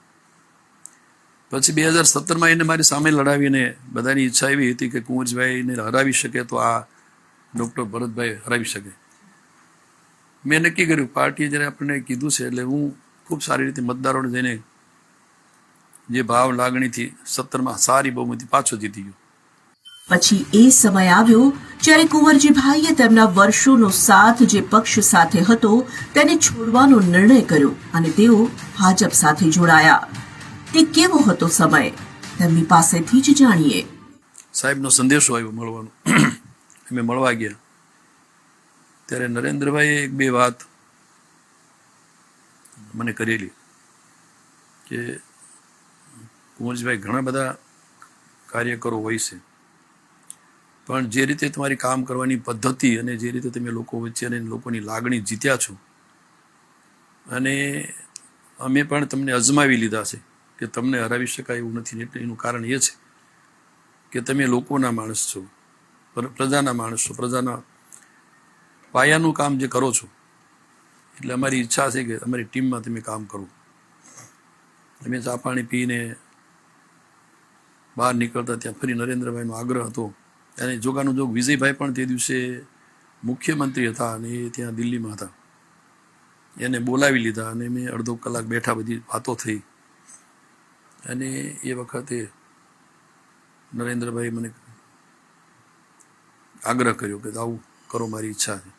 પછી 2017માં એને મારી સામે લડાવીને બધાની ઈચ્છા એવી હતી કે કુંવરજીભાઈને હરાવી શકે તો આ ડૉક્ટર ભરતભાઈ હરાવી શકે. મેં નક્કી કર્યું, પાર્ટીએ જ્યારે આપણને કીધું છે એટલે હું ખૂબ સારી રીતે મતદારોને જઈને જે ભાવ લાગણીથી 17માં સારી બહુમતી પાછો જીતી ગયો. પછી એ સમય આવ્યો જ્યારે કુંવરજીભાઈએ તેમના વર્ષોનો સાથ જે પક્ષ સાથે હતો તેને છોડવાનો નિર્ણય કર્યો અને તેઓ ભાજપ સાથે જોડાયા. તે કેવો હતો સમય, તેમની પાસેથી જ જાણીએ. સાહેબનો સંદેશો આવ્યો મળવાનો. અમે મળવા ગયા ત્યારે નરેન્દ્રભાઈએ એક બે વાત મને કરેલી કે કુંવરજીભાઈ ઘણા બધા કાર્યકરો હોય છે, પણ જે રીતે તમારી કામ કરવાની પદ્ધતિ અને જે રીતે તમે લોકો વચ્ચે અને લોકોની લાગણી જીત્યા છો, અને અમે પણ તમને અજમાવી લીધા છે કે તમને હરાવી શકાય એવું નથી. એટલે એનું કારણ એ છે કે તમે લોકોના માણસ છો, પ્રજાના માણસ છો, પ્રજાના પાયાનું કામ જે કરો છો. એટલે અમારી ઈચ્છા છે કે અમારી ટીમમાં તમે કામ કરો. અમે ચા પાણી પીને બહાર નીકળતા ત્યાં ફરી નરેન્દ્રભાઈનો આગ્રહ હતો. અને જોગાનું જોગ વિજયભાઈ પણ તે દિવસે મુખ્યમંત્રી હતા અને એ ત્યાં દિલ્હીમાં હતા. એને બોલાવી લીધા અને મેં અડધો કલાક બેઠા, બધી વાતો થઈ. અને એ વખતે નરેન્દ્રભાઈ મને આગ્રહ કર્યો કે આવું કરો, મારી ઈચ્છા છે.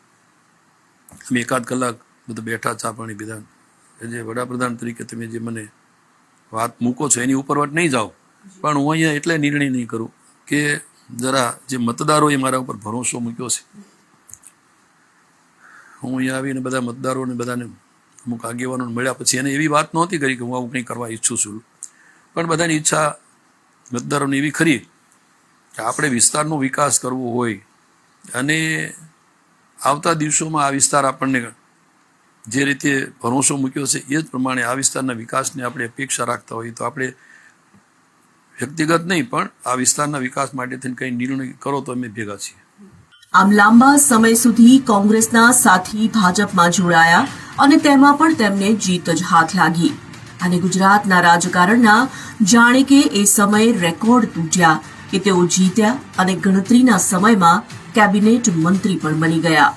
અમે એકાદ કલાક બધું બેઠા, ચા પાણી પીધા. જે વડાપ્રધાન તરીકે તમે જે મને વાત મૂકો છો એની ઉપર વાત નહીં જાઓ, પણ હું અહીંયા એટલે નિર્ણય નહીં કરું કે જરા જે મતદારોએ મારા ઉપર ભરોસો મૂક્યો છે, હું અહીંયા આવીને બધા મતદારોને બધાને અમુક આગેવાનોને મળ્યા પછી એને એવી વાત નહોતી કરી કે હું આવું કંઈ કરવા ઈચ્છું છું, પણ બધાની ઈચ્છા મતદારોની એવી ખરી કે આપણે વિસ્તારનો વિકાસ કરવો હોય અને આવતા દિવસોમાં આ વિસ્તાર આપણને જે રીતે ભરોસો મૂક્યો છે એ જ પ્રમાણે આ વિસ્તારના વિકાસની આપણે અપેક્ષા રાખતા હોઈએ તો આપણે વ્યક્તિગત નહીં પણ આ વિસ્તારના વિકાસ માટે થઈને કંઈ નિર્ણય કરો તો અમે ભેગા છીએ. આમ લાંબા સમય સુધી કોંગ્રેસના સાથી ભાજપમાં જોડાયા અને તેમાં પણ તેમને જીત જ હાથ લાગી અને ગુજરાતના રાજકારણના જાણે કે એ સમયે રેકોર્ડ તૂટ્યા કે તેઓ જીત્યા અને ગણતરીના સમયમાં કેબિનેટ મંત્રી પણ બની ગયા.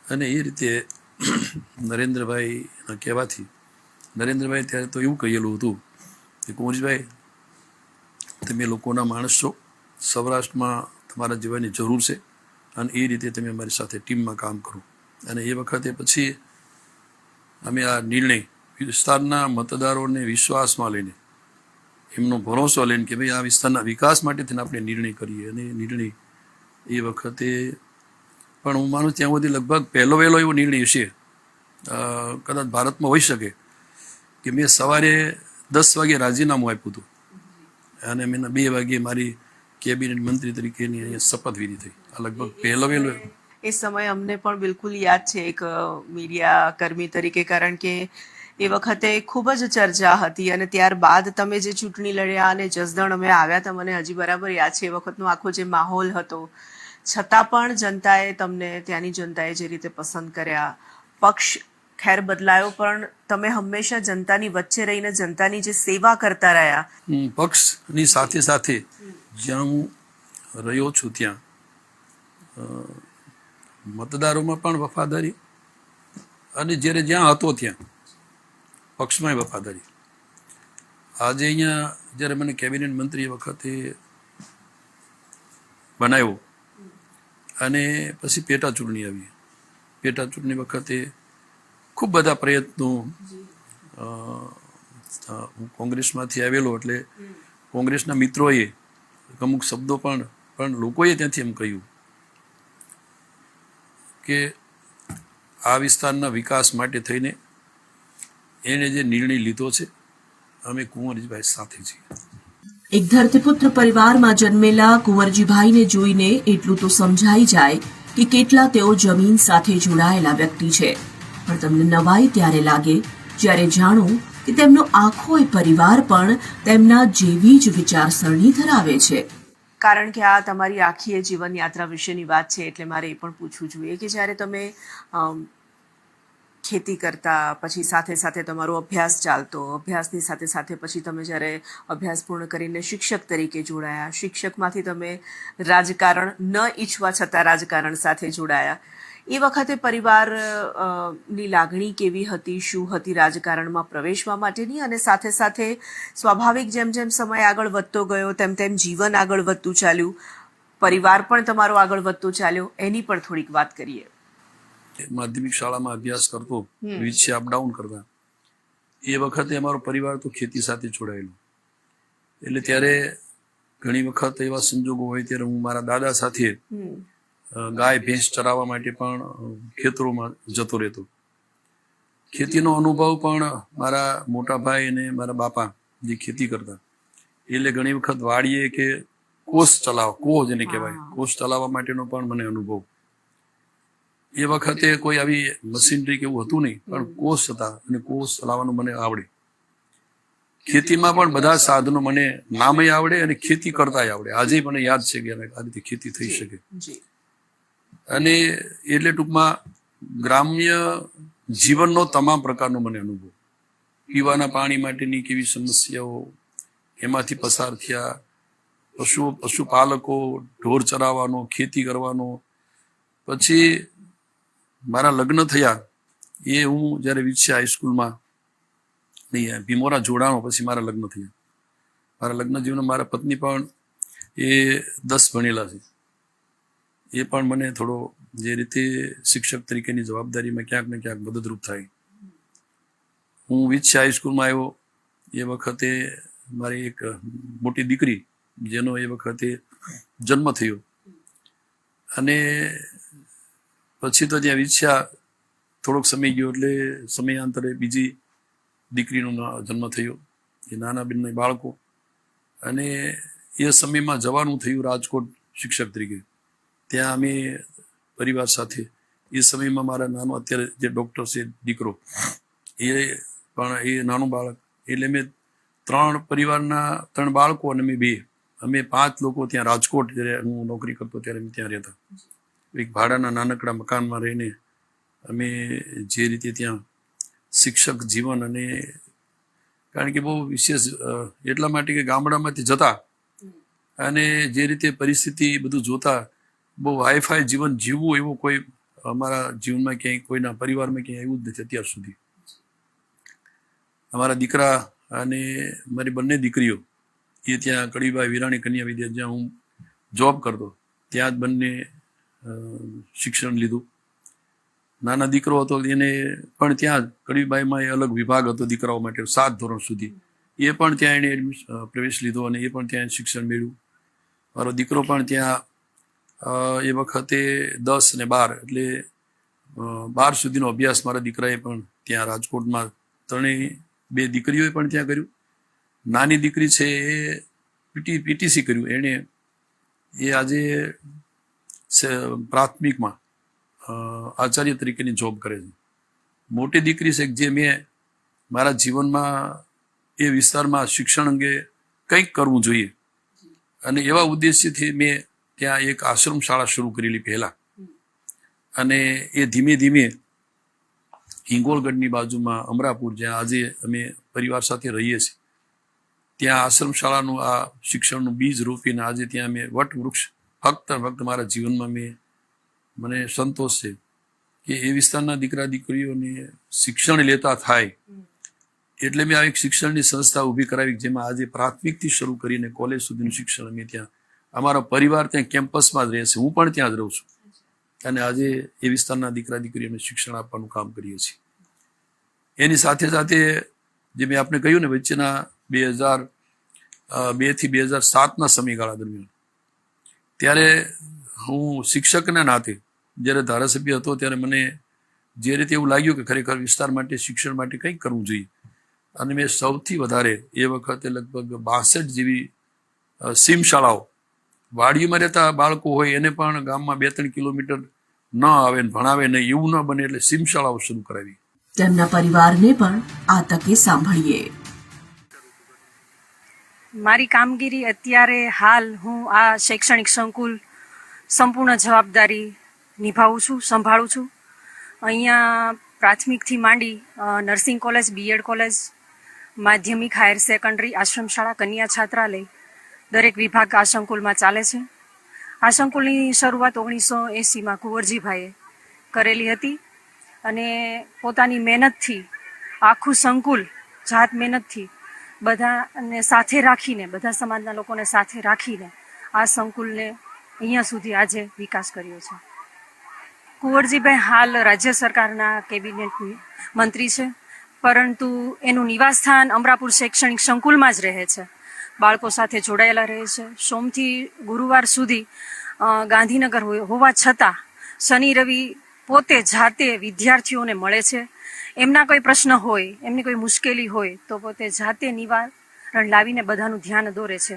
અને એ રીતે નરેન્દ્રભાઈના કહેવાથી નરેન્દ્રભાઈ ત્યારે તો એવું કહેલું હતું કે કુંવરજીભાઈ તમે લોકોના માણસ છો, સૌરાષ્ટ્રમાં તમારા જેવાની જરૂર છે અને એ રીતે તમે અમારી સાથે ટીમમાં કામ કરો. અને એ વખતે પછી અમે આ નિર્ણય વિસ્તારના મતદારોને વિશ્વાસમાં લઈને, એમનો ભરોસો લઈને કે ભાઈ આ વિસ્તારના વિકાસ માટે થઈને આપણે નિર્ણય કરીએ. અને નિર્ણય એ વખતે પણ હું માનું ત્યાં સુધી લગભગ પહેલો વહેલો એવો નિર્ણય છે કદાચ ભારતમાં હોઈ શકે કે મેં સવારે 10 વાગે રાજીનામું આપ્યું હતું અને મેં 2 વાગે મારી કેબિનેટ મંત્રી તરીકેની અહીંયા શપથવિધિ થઈ. આ લગભગ પહેલો વહેલો એ સમય અમને પણ બિલકુલ યાદ છે એક મીડિયા કર્મી તરીકે, કારણ કે એ વખતે ખૂબ જ ચર્ચા હતી અને ત્યારબાદ તમે જે ચૂંટણી લડ્યા અને જસદણ અમે આવ્યા હતા, મને હજી બરાબર યાદ છે એ વખતનો આખો જે માહોલ હતો. છતાં પણ જનતાએ તમને, ત્યાંની જનતાએ જે રીતે પસંદ કર્યા, પક્ષ ખેર બદલાયો પણ તમે હંમેશા જનતાની વચ્ચે રહીને જનતાની જે સેવા કરતા રહ્યા. પક્ષની સાથે સાથે જ્યાં હું રહ્યો છું ત્યાં મતદારોમાં પણ વફાદારી અને જ્યારે જ્યાં હતો ત્યાં પક્ષમાં વફાદારી. આજે અહીંયા જ્યારે મને કેબિનેટ મંત્રી વખતે બનાવ્યો અને પછી પેટા ચૂંટણી આવી. પેટા ચૂંટણી વખતે ખૂબ બધા પ્રયત્નો, હું કોંગ્રેસમાંથી આવેલો એટલે કોંગ્રેસના મિત્રોએ અમુક શબ્દો પણ લોકોએ ત્યાંથી એમ કહ્યું કે આ વિસ્તારના વિકાસ માટે થઈને એણે જે નિર્ણય લીધો છે અમે કુંવરજીભાઈ સાથે છીએ. એક ધરતીપુત્ર પરિવારમાં જન્મેલા કુંવરજીભાઈને જોઈને એટલું તો સમજાઈ જાય કે કેટલા તેઓ જમીન સાથે જોડાયેલા વ્યક્તિ છે. પણ તમને નવાઈ ત્યારે લાગે જ્યારે જાણો કે તેમનો આખો પરિવાર પણ તેમના જેવી જ વિચારસરણી ધરાવે છે. કારણ કે આ તમારી આખી એ જીવન યાત્રા વિશેની વાત છે એટલે મારે એ પણ પૂછવું જોઈએ કે જ્યારે તમે ખેતી કરતા, પછી સાથે સાથે તમારો અભ્યાસ ચાલતો, અભ્યાસની સાથે સાથે પછી તમે જ્યારે અભ્યાસ પૂર્ણ કરીને શિક્ષક તરીકે જોડાયા, શિક્ષકમાંથી તમે રાજકારણ ન ઈચ્છવા છતાં રાજકારણ સાથે જોડાયા, એ વખતે પરિવાર ની લાગણી કેવી હતી, શું હતી રાજકારણમાં પ્રવેશવા માટેની, અને સાથે સાથે સ્વાભાવિક જેમ જેમ સમય આગળ વધતો ગયો તેમ તેમ જીવન આગળ વધતું ચાલ્યું, પરિવાર પણ તમારો આગળ વધતો ચાલ્યો, એની પણ થોડીક વાત કરીએ. માધ્યમિક શાળામાં અભ્યાસ કરતો, વિશે અપડાઉન કરતા, એ વખતે અમારો પરિવાર તો ખેતી સાથે જોડાયેલો. એટલે ત્યારે ઘણી વખત એવા સંજોગો હોય ત્યારે હું મારા દાદા સાથે ગાય ભેંસ ચરાવવા માટે પણ ખેતરોમાં જતો રહેતો. ખેતીનો અનુભવ પણ મારા મોટા ભાઈ અને મારા બાપા જે ખેતી કરતા, એટલે ઘણી વખત વાડીએ કે કોહ જેને કહેવાય, કોષ ચલાવવા માટેનો પણ મને અનુભવ. એ વખતે કોઈ આવી મશીનરી કે એવું હતું નહીં, પણ કોષ હતા અને કોષ ચલાવવાનું મને આવડે. ખેતીમાં પણ બધા સાધનો મને નામે આવડે અને ખેતી કરતાય આવડે. આજે મને યાદ છે કે આ રીતે ખેતી થઈ શકે. અને એટલે ટૂંકમાં ગ્રામ્ય જીવનનો તમામ પ્રકારનો મને અનુભવ. પીવાના પાણી માટેની કેવી સમસ્યાઓ એમાંથી પસાર થયા, પશુપાલકો, ઢોર ચરાવવાનો, ખેતી કરવાનો. પછી મારા લગ્ન થયા એ હું જ્યારે વિછે હાઈસ્કૂલમાં ભીમોરા જોડાણો પછી મારા લગ્ન થયા. મારા લગ્ન જીવનમાં મારા પત્ની પણ એ 10 ભણેલા છે. એ પણ મને થોડો જે રીતે શિક્ષક તરીકેની જવાબદારીમાં ક્યાંક ને ક્યાંક મદદરૂપ થાય. હું વિછે હાઈસ્કૂલમાં આવ્યો એ વખતે મારી એક મોટી દીકરી, જેનો એ વખતે જન્મ થયો, અને પછી તો ત્યાં વિછ્યા થોડોક સમય ગયો એટલે સમયાંતરે બીજી દીકરીનો જન્મ થયો, એ નાના બેનના બાળકો. અને એ સમયમાં જવાનું થયું રાજકોટ શિક્ષક તરીકે. ત્યાં અમે પરિવાર સાથે એ સમયમાં મારા નાનો અત્યારે જે ડૉક્ટર છે દીકરો, એ પણ એ નાનું બાળક. એટલે મેં 3 પરિવારના 3 બાળકો અને અમે 5 લોકો ત્યાં રાજકોટ જ્યારે હું નોકરી કરતો ત્યારે અમે ત્યાં રહેતા. એક ભાડાના નાનકડા મકાનમાં રહીને અમે જે રીતે ત્યાં શિક્ષક જીવન, અને કારણ કે બહુ વિશેષ એટલા માટે કે ગામડામાંથી જતા અને જે રીતે પરિસ્થિતિ બધું જોતા, બહુ હાઈફાઈ જીવન જીવવું એવું કોઈ અમારા જીવનમાં ક્યાંય કોઈના પરિવારમાં ક્યાંય આવ્યું જ નથી અત્યાર સુધી. અમારા દીકરા અને મારી બંને દીકરીઓ એ ત્યાં કડીબાઈ વિરાણી કન્યા વિદ્યા જ્યાં હું જોબ કરતો ત્યાં જ બંને શિક્ષણ લીધું. નાના દીકરો હતો એને પણ ત્યાં જ કડીબાઈમાં એ અલગ વિભાગ હતો દીકરાઓ માટે 7 ધોરણ સુધી, એ પણ ત્યાં એણે પ્રવેશ લીધો અને એ પણ ત્યાં શિક્ષણ મેળવ્યું. મારો દીકરો પણ ત્યાં એ વખતે 10 અને 12 એટલે 12 સુધીનો અભ્યાસ મારા દીકરાએ પણ ત્યાં રાજકોટમાં, 2 દીકરીઓએ પણ ત્યાં કર્યું. નાની દીકરી છે એ પીટીસી કર્યું એણે, એ આજે પ્રાથમિકમાં આચાર્ય તરીકેની જોબ કરે છે. મોટી દીકરી છે જે મેં મારા જીવનમાં એ વિસ્તારમાં શિક્ષણ અંગે કંઈક કરવું જોઈએ અને એવા ઉદ્દેશ્યથી મેં ત્યાં એક આશ્રમ શાળા શરૂ કરેલી પહેલા. અને એ ધીમે ધીમે હિંગોળગઢની બાજુમાં અમરાપુર, જ્યાં આજે અમે પરિવાર સાથે રહીએ છીએ, ત્યાં આશ્રમ શાળાનું આ શિક્ષણનું બીજ રોપીને આજે ત્યાં મેં વટવૃક્ષ ફક્ત મારા જીવનમાં મને સંતોષ છે કે એ વિસ્તારના દીકરા દીકરીઓને શિક્ષણ લેતા થાય. એટલે મેં આ એક શિક્ષણની સંસ્થા ઊભી કરાવી જેમાં આજે પ્રાથમિકથી શરૂ કરીને કોલેજ સુધીનું શિક્ષણ અમે ત્યાં, અમારો પરિવાર ત્યાં કેમ્પસમાં જ રહે છે, હું પણ ત્યાં જ રહું છું, અને આજે એ વિસ્તારના દીકરા દીકરીઓને શિક્ષણ આપવાનું કામ કરીએ છીએ. એની સાથે સાથે જે મેં આપને કહ્યું ને વચ્ચેના 2002 થી 2007ના સમયગાળા દરમિયાન, ત્યારે હું શિક્ષકના નાતે જ્યારે ધારાસભ્ય હતો ત્યારે મને જે રીતે એવું લાગ્યું કે ખરેખર વિસ્તાર માટે શિક્ષણ માટે કંઈક કરવું જોઈએ. અને મેં સૌથી વધારે એ વખતે લગભગ 62 જેવી સીમ શાળાઓ, વાડીમાં રહેતા બાળકો હોય એને પણ ગામમાં 2-3 કિલોમીટર ન આવે ને ભણાવે ને એવું ન બને એટલે સીમ શાળાઓ શરૂ કરાવી. તેમના પરિવારને પણ આ તકે સાંભળીએ. મારી કામગીરી અત્યારે હાલ હું આ શૈક્ષણિક સંકુલ સંપૂર્ણ જવાબદારી નિભાવું છું, સંભાળું છું. અહીંયા પ્રાથમિકથી માંડી નર્સિંગ કોલેજ, બીએડ કોલેજ, માધ્યમિક, હાયર સેકન્ડરી, આશ્રમ શાળા, કન્યા છાત્રાલય, દરેક વિભાગ આ સંકુલમાં ચાલે છે. આ સંકુલની શરૂઆત 1980માં કુંવરજીભાઈએ કરેલી હતી અને પોતાની મહેનતથી આખું સંકુલ જાત મહેનતથી બધાને સાથે રાખીને, બધા સમાજના લોકોને સાથે રાખીને આ સંકુલને અહીંયા સુધી આજે વિકાસ કર્યો છે. કુંવરજીભાઈ હાલ રાજ્ય સરકારના કેબિનેટ મંત્રી છે, પરંતુ એનું નિવાસસ્થાન અમરાપુર શૈક્ષણિક સંકુલમાં જ રહે છે. બાળકો સાથે જોડાયેલા રહે છે. સોમથી ગુરુવાર સુધી ગાંધીનગર હોવા છતાં શનિ રવિ પોતે જાતે વિદ્યાર્થીઓને મળે છે. એમના કોઈ પ્રશ્ન હોય, એમની કોઈ મુશ્કેલી હોય તો પોતે જાતે નિવારણ લાવીને બધાનું ધ્યાન દોરે છે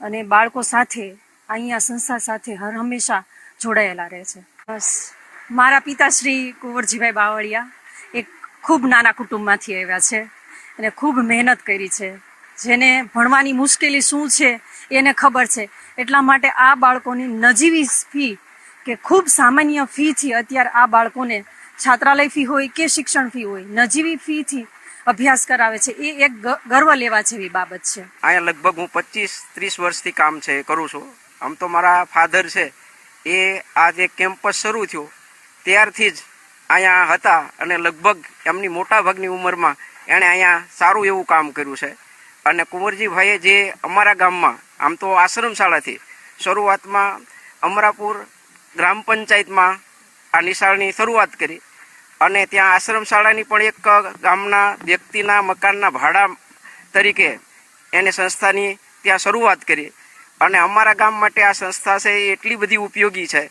અને બાળકો સાથે અહીંયા સંસ્થા સાથે હર હંમેશા જોડાયેલા રહે છે. બસ મારા પિતાશ્રી કુંવરજીભાઈ બાવળિયા એક ખૂબ નાના કુટુંબમાંથી આવ્યા છે અને ખૂબ મહેનત કરી છે. જેને ભણવાની મુશ્કેલી શું છે એને ખબર છે. એટલા માટે આ બાળકોની નજીવી ફી કે ખૂબ સામાન્ય ફીથી અત્યારે આ બાળકોને છાત્રાલય ફી હોય કે શિક્ષણ ફી હોય, નજીવી ફીથી અભ્યાસ કરાવે છે. એ એક ગર્વ લેવા જેવી બાબત છે. અહીંયા લગભગ હું 25-30 વર્ષથી કામ કરું છું. આમ તો મારા ફાધર છે એ આ જે કેમ્પસ શરૂ થયો ત્યારથી જ અહીંયા હતા અને લગભગ એમની મોટા ભાગની ઉંમરમાં એણે અહીંયા સારું એવું કામ કર્યું છે. અને કુંવરજીભાઈએ જે અમારા ગામમાં આમ તો આશ્રમ શાળાથી શરૂઆતમાં અમરાપુર ગ્રામ પંચાયતમાં આ નિશાળની શરૂઆત કરી અને ત્યાં આશ્રમ શાળાની પણ એક ગામના વ્યક્તિના મકાનના ભાડા તરીકે એને સંસ્થાની ત્યાં શરૂઆત કરી. અને અમારા ગામ માટે આ સંસ્થા છે એ એટલી બધી ઉપયોગી છે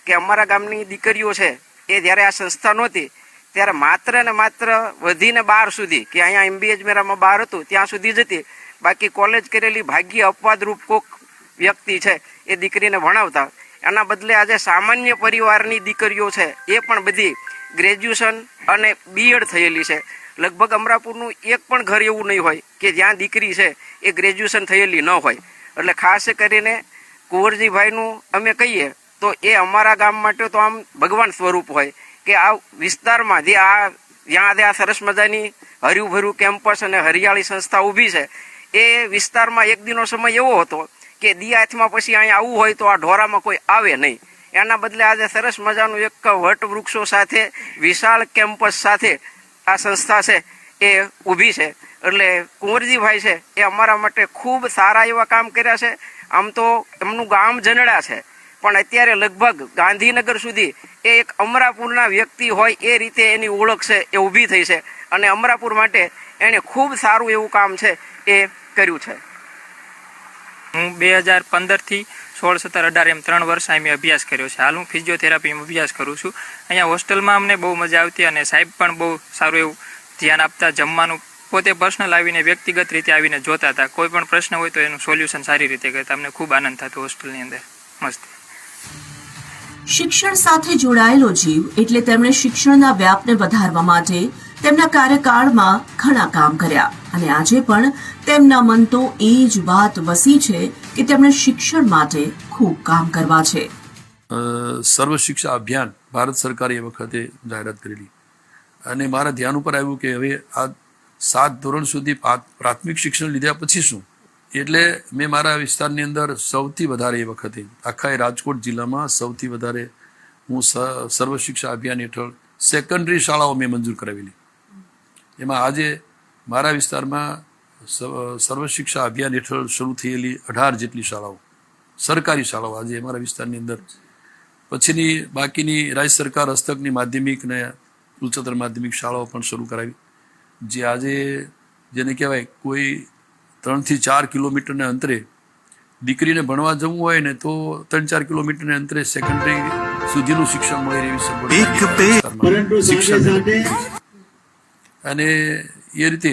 કે અમારા ગામની દીકરીઓ છે એ જ્યારે આ સંસ્થા નહોતી ત્યારે માત્ર ને માત્ર વધીને 12 સુધી કે અહીંયા MBA મેરામાં 12 હતું ત્યાં સુધી જતી. બાકી કોલેજ કરેલી ભાગ્ય અપવાદરૂપ કોક વ્યક્તિ છે એ દીકરીને ભણાવતા. એના બદલે આજે સામાન્ય પરિવારની દીકરીઓ છે એ પણ બધી ગ્રેજ્યુએશન અને B.Ed થયેલી છે. લગભગ અમરાપુરનું એક પણ ઘર એવું નહીં હોય કે જ્યાં દીકરી છે એ ગ્રેજ્યુએશન થયેલી ન હોય. એટલે ખાસ કરીને કુંવરજીભાઈનું અમે કહીએ તો એ અમારા ગામ માટે તો આમ ભગવાન સ્વરૂપ હોય કે આ વિસ્તારમાં જે જ્યાં આ સરસ મજાની હર્યુંભર્યું કેમ્પસ અને હરિયાળી સંસ્થા ઊભી છે એ વિસ્તારમાં એક દિનો સમય એવો હતો કે દિયાથમાં પછી અહીંયા આવવું હોય તો આ ઢોરામાં કોઈ આવે નહીં. એના બદલે આજે સરસ મજાનું એક વટ વૃક્ષો સાથે વિશાળ કેમ્પસ સાથે આ સંસ્થા છે એ ઊભી છે. એટલે કુંવરજીભાઈ છે એ અમારા માટે ખૂબ સારા એવા કામ કર્યા છે. આમ તો એમનું ગામ જનડા છે પણ અત્યારે લગભગ ગાંધીનગર સુધી એ એક અમરાપુરના વ્યક્તિ હોય એ રીતે એની ઓળખ છે એ ઊભી થઈ છે અને અમરાપુર માટે એણે ખૂબ સારું એવું કામ છે એ કર્યું છે. હું 2015થી 16, 17, 18 એમ 3 વર્ષ અહીં અભ્યાસ કર્યો છે. હાલ હું ફિઝિયોથેરાપીમાં અભ્યાસ કરું છું. અહીંયા હોસ્ટેલમાં અમને બહુ મજા આવતી અને સાહેબ પણ બહુ સારું એવું ધ્યાન આપતા. જમવાનું પોતે પર્સનલ આવીને વ્યક્તિગત રીતે આવીને જોતા હતા. કોઈ પણ પ્રશ્ન હોય તો એનું સોલ્યુશન સારી રીતે કરતા. અમને ખૂબ આનંદ થતો હોસ્ટેલની અંદર. મસ્ત. શિક્ષણ સાથે જોડાયેલો જીવ એટલે તેમણે શિક્ષણના વ્યાપને વધારવા માટે તેમના કાર્યકાળમાં ઘણા કામ કર્યા અને આજે પણ તેમના મન તો એ જ વાત વસી છે કે તેમણે શિક્ષણ માટે ખૂબ કામ કરવા છે. સર્વ શિક્ષા અભિયાન ભારત સરકારે એ વખતે જાહેરાત કરેલી અને મારા ધ્યાન ઉપર આવ્યું કે હવે આ 7 ધોરણ સુધી પ્રાથમિક શિક્ષણ લીધા પછી શું. એટલે મેં મારા વિસ્તારની અંદર સૌથી વધારે એ વખતે આખા રાજકોટ જિલ્લામાં સૌથી વધારે હું સર્વ શિક્ષા અભિયાન હેઠળ સેકન્ડરી શાળાઓ મેં મંજૂર કરાવેલી. એમાં આજે મારા વિસ્તારમાં સર્વ શિક્ષા અભિયાન હેઠળ શરૂ થયેલી 18 જેટલી શાળાઓ સરકારી શાળાઓ આજે અમારા વિસ્તારની અંદર. પછીની બાકીની રાજ્ય સરકાર હસ્તકની માધ્યમિક ને ઉચ્ચતર માધ્યમિક શાળાઓ પણ શરૂ કરાવી જે આજે જેને કહેવાય કોઈ 3 થી 4 કિલોમીટરના અંતરે દીકરીને ભણવા જવું હોય ને તો 3-4 કિલોમીટરના અંતરે સેકન્ડરી સુધીનું શિક્ષણ મળે એવી સગવડ. અને એ રીતે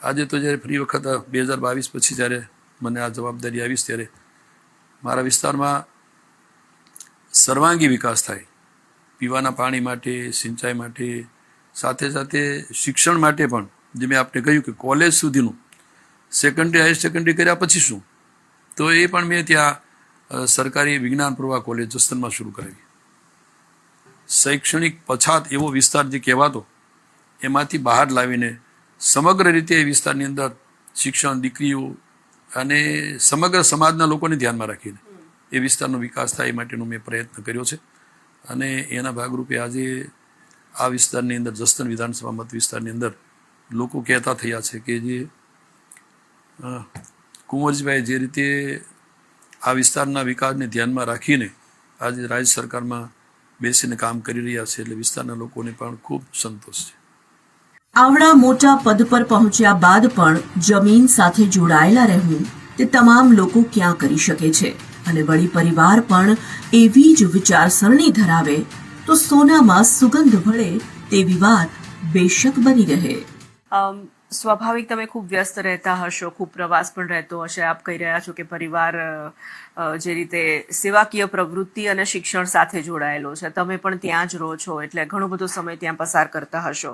આજે તો જ્યારે ફરી વખત 2022 પછી જ્યારે મને આ જવાબદારી આવી ત્યારે મારા વિસ્તારમાં સર્વાંગી વિકાસ થાય, પીવાના પાણી માટે, સિંચાઈ માટે, સાથે સાથે શિક્ષણ માટે પણ જે મેં આપને કહ્યું કે કોલેજ સુધીનું સેકન્ડરી હાયર સેકન્ડરી કર્યા પછી શું તો એ પણ મેં ત્યાં સરકારી વિજ્ઞાન પ્રવાહ કોલેજ જસદણમાં શરૂ કરાવી. શૈક્ષણિક પછાત એવો વિસ્તાર જે કહેવાતો એમાંથી બહાર લાવીને સમગ્ર રીતે એ વિસ્તારની અંદર શિક્ષણ, દીકરીઓ અને સમગ્ર સમાજના લોકોને ધ્યાનમાં રાખીને એ વિસ્તારનો વિકાસ થાય એ માટેનો મેં પ્રયત્ન કર્યો છે અને એના ભાગરૂપે આજે આ વિસ્તારની અંદર જસદણ વિધાનસભા મત વિસ્તારની અંદર લોકો કહેતા થયા છે કે જે કુંવરજીભાઈ જે રીતે આ વિસ્તારના વિકાસને ધ્યાનમાં રાખીને આજે રાજ્ય સરકારમાં બેસીને કામ કરી રહ્યા છે, એટલે વિસ્તારના લોકોને પણ ખૂબ સંતોષ છે. આવડા મોટા પદ પર પહોંચ્યા બાદ પણ જમીન સાથે જોડાયેલા રહેવું તે તમામ લોકો ક્યાં કરી શકે છે, અને વળી પરિવાર પણ એવી જ વિચારસરણી ધરાવે તો સોનામાં સુગંધ ભળે તેવી વાત બેશક બની રહે. સ્વાભાવિક તમે ખૂબ વ્યસ્ત રહેતા હશો, ખૂબ પ્રવાસ પણ રહેતો હશે. આપ કહી રહ્યા છો કે પરિવાર જે રીતે સેવાકીય પ્રવૃત્તિ અને શિક્ષણ સાથે જોડાયેલો છે, તમે પણ ત્યાં જ રહો છો, એટલે ઘણો બધો સમય ત્યાં પસાર કરતા હશો.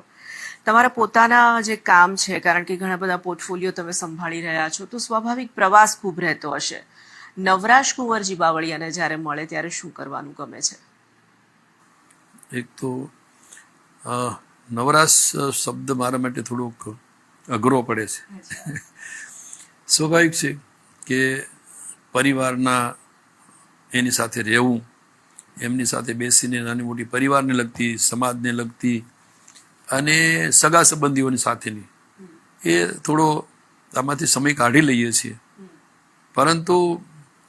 તમારા પોતાના જે કામ છે, કારણ કે ઘણા બધા પોર્ટફોલિયો તમે સંભાળી રહ્યા છો, તો સ્વાભાવિક પ્રવાસ ખૂબ રહેતો હશે. નવરાશ કુંવરજી બાવળિયાને જ્યારે મળે ત્યારે શું કરવાનું ગમે છે? એક તો નવરાશ શબ્દ મારા માટે થોડોક અઘરો પડે છે. સ્વાભાવિક છે કે પરિવારના એની સાથે રહેવું, એમની સાથે બેસીને નાની મોટી પરિવારને લગતી, સમાજને લગતી અને સગા સંબંધીઓની સાથેની એ થોડો આમાંથી સમય કાઢી લઈએ છીએ. પરંતુ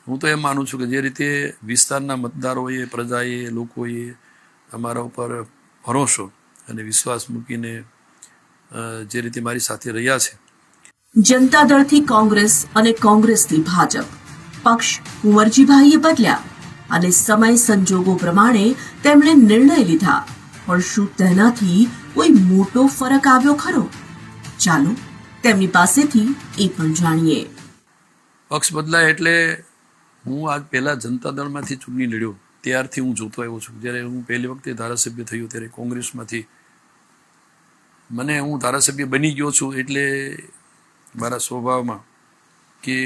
હું તો એમ માનું છું કે જે રીતે વિસ્તારના મતદારોએ, પ્રજાએ, લોકોએ અમારા ઉપર ભરોસો અને વિશ્વાસ મૂકીને જે રીતે મારી સાથે રહ્યા છે. જનતા દળથી કોંગ્રેસ અને કોંગ્રેસથી ભાજપ, પક્ષ કુંવરજીભાઈએ બદલ્યા અને સમય સંજોગો પ્રમાણે તેમણે નિર્ણય લીધા, પણ શું તેનાથી કોઈ મોટો ફરક આવ્યો ખરો? ચાલો તેમની પાસેથી એ પણ જાણીએ. પક્ષ બદલાય એટલે હું આજ પહેલા જનતા દળમાંથી ચૂંટણી લડ્યો ત્યારથી હું જોતો આવ્યો છું. જ્યારે હું પહેલી વખતે ધારાસભ્ય થયો ત્યારે કોંગ્રેસમાંથી હું ધારાસભ્ય બની ગયો છું, એટલે મારા સ્વભાવમાં કે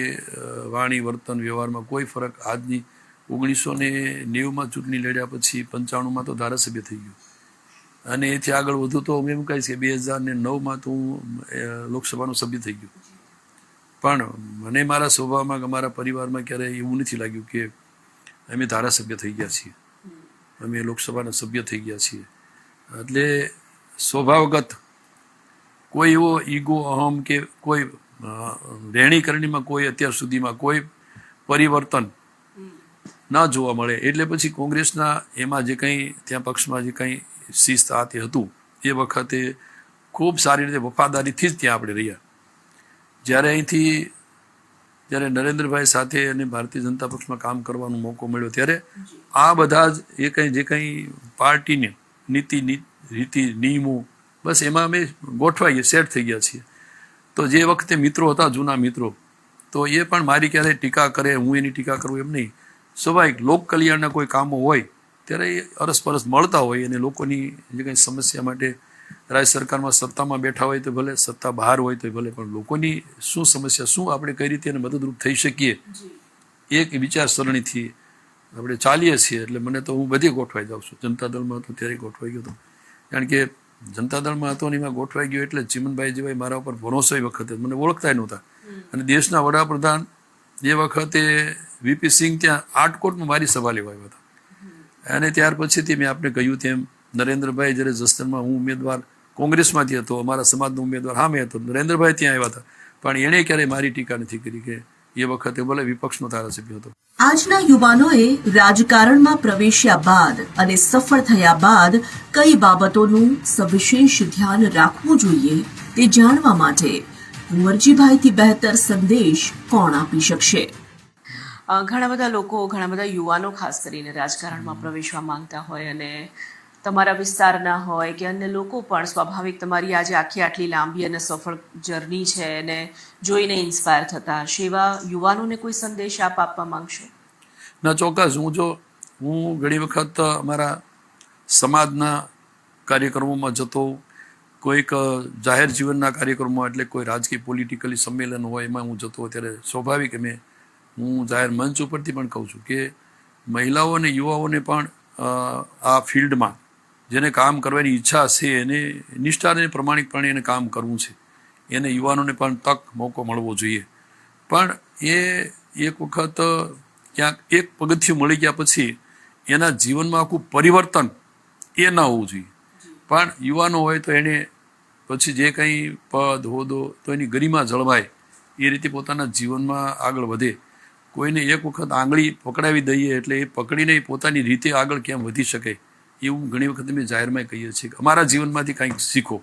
વાણી, વર્તન, વ્યવહારમાં કોઈ ફરક આજની 1990માં ચૂંટણી લડ્યા પછી 95માં તો ધારાસભ્ય થઈ ગયો, અને એથી આગળ વધુ તો હું એમ કહીશ કે 2009માં તો હું લોકસભાનો સભ્ય થઈ ગયો. પણ મને મારા સ્વભાવમાં કે મારા પરિવારમાં ક્યારેય એવું નથી લાગ્યું કે અમે ધારાસભ્ય થઈ ગયા છીએ, અમે લોકસભાના સભ્ય થઈ ગયા છીએ. એટલે સ્વભાવગત કોઈ એવો ઈગો, અહમ કે કોઈ રહેણીકરણીમાં કોઈ અત્યાર સુધીમાં કોઈ પરિવર્તન ન જોવા મળે. એટલે પછી કોંગ્રેસના એમાં જે કંઈ ત્યાં પક્ષમાં જે કંઈ શિસ્ત આ તે હતું એ વખતે ખૂબ સારી રીતે વફાદારીથી જ ત્યાં આપણે રહ્યા. જ્યારે નરેન્દ્રભાઈ સાથે અને ભારતીય જનતા પક્ષમાં કામ કરવાનો મોકો મળ્યો ત્યારે આ બધા જ જે કંઈ પાર્ટીને નીતિ, રીતિ, નિયમો, બસ એમાં અમે ગોઠવાઈ ગયા, સેટ થઈ ગયા છીએ. તો જે વખતે મિત્રો હતા, જૂના મિત્રો, તો એ પણ મારી ક્યારેય ટીકા કરે, હું એની ટીકા કરું એમ નહીં. સ્વાભાવિક લોક કલ્યાણના કોઈ કામો હોય ત્યારે એ અરસપરસ મળતા હોય, અને લોકોની જે કંઈ સમસ્યા માટે રાજ્ય સરકારમાં સત્તામાં બેઠા હોય તો ભલે, સત્તા બહાર હોય તો ભલે, પણ લોકોની શું સમસ્યા, શું આપણે કઈ રીતે એને મદદરૂપ થઈ શકીએ, એક વિચારસરણીથી આપણે ચાલીએ છીએ. એટલે મને તો હું બધી ગોઠવાઈ જાઉં છું. જનતા દળમાં હતો ત્યારે ગોઠવાઈ ગયો હતો, કારણ કે જનતા દળમાં હતો ને એમાં ગોઠવાઈ ગયો એટલે ચીમનભાઈ જેવાય મારા ઉપર ભરોસો એ વખતે મને ઓળખતા નહોતા. અને દેશના વડાપ્રધાન એ વખતે વીપી સિંહ ત્યાં આટકોટમાં મારી સભા લેવા આવ્યા હતા, અને ત્યાર પછીથી મેં આપણે કહ્યું તેમ નરેન્દ્રભાઈ જ્યારે જસદણમાં હું ઉમેદવાર કોંગ્રેસમાંથી હતો, અમારા સમાજનો ઉમેદવાર સામે હતો, નરેન્દ્રભાઈ ત્યાં આવ્યા હતા, પણ એણે ક્યારેય મારી ટીકા નથી કરી કે એ વખતે ભલે વિપક્ષનો ધારાસભ્ય હતો. આજના યુવાનોએ રાજકારણમાં પ્રવેશ્યા બાદ અને સફળ થયા બાદ કઈ બાબતોનું સવિશેષ ધ્યાન રાખવું જોઈએ તે જાણવા માટે કુંવરજીભાઈથી બહેતર સંદેશ કોણ આપી શકશે? ઘણા બધા લોકો, ઘણા બધા યુવાનો ખાસ કરીને રાજકારણમાં પ્રવેશવા માંગતા હોય, અને તમારા વિસ્તારના હોય કે અન્ય લોકો પણ સ્વાભાવિક તમારી આજે આટલી લાંબી અને સફળ જર્ની છે એને જોઈને ઇન્સ્પાયર થતા હશે. એવા યુવાનોને કોઈ સંદેશ આપ આપવા માંગશો? ના, ચોક્કસ. હું ઘણી વખત અમારા સમાજના કાર્યક્રમોમાં જતો, કોઈક જાહેર જીવનના કાર્યક્રમો, એટલે કોઈ રાજકીય પોલિટિકલી સંમેલન હોય એમાં હું જતો, ત્યારે સ્વાભાવિક હું જાહેર મંચ ઉપરથી પણ કહું છું કે મહિલાઓ અને યુવાઓને પણ આ ફિલ્ડમાં જેને કામ કરવાની ઈચ્છા છે એને નિષ્ઠા અને પ્રમાણિકપણે એને કામ કરવું છે, એને યુવાનોને પણ તક, મોકો મળવો જોઈએ. પણ એ એક વખત ક્યાંક એક પગથિયું મળી ગયા પછી એના જીવનમાં આખું પરિવર્તન એ ના હોવું જોઈએ. પણ યુવાનો હોય તો એને પછી જે કંઈ પદ હોદ્દો તો એની ગરિમા જળવાય એ રીતે પોતાના જીવનમાં આગળ વધે. કોઈને એક વખત આંગળી પકડાવી દઈએ એટલે એ પકડીને પોતાની રીતે આગળ કેમ વધી શકે એવું ઘણી વખત અમે જાહેરમાં કહીએ છીએ કે અમારા જીવનમાંથી કંઈક શીખો,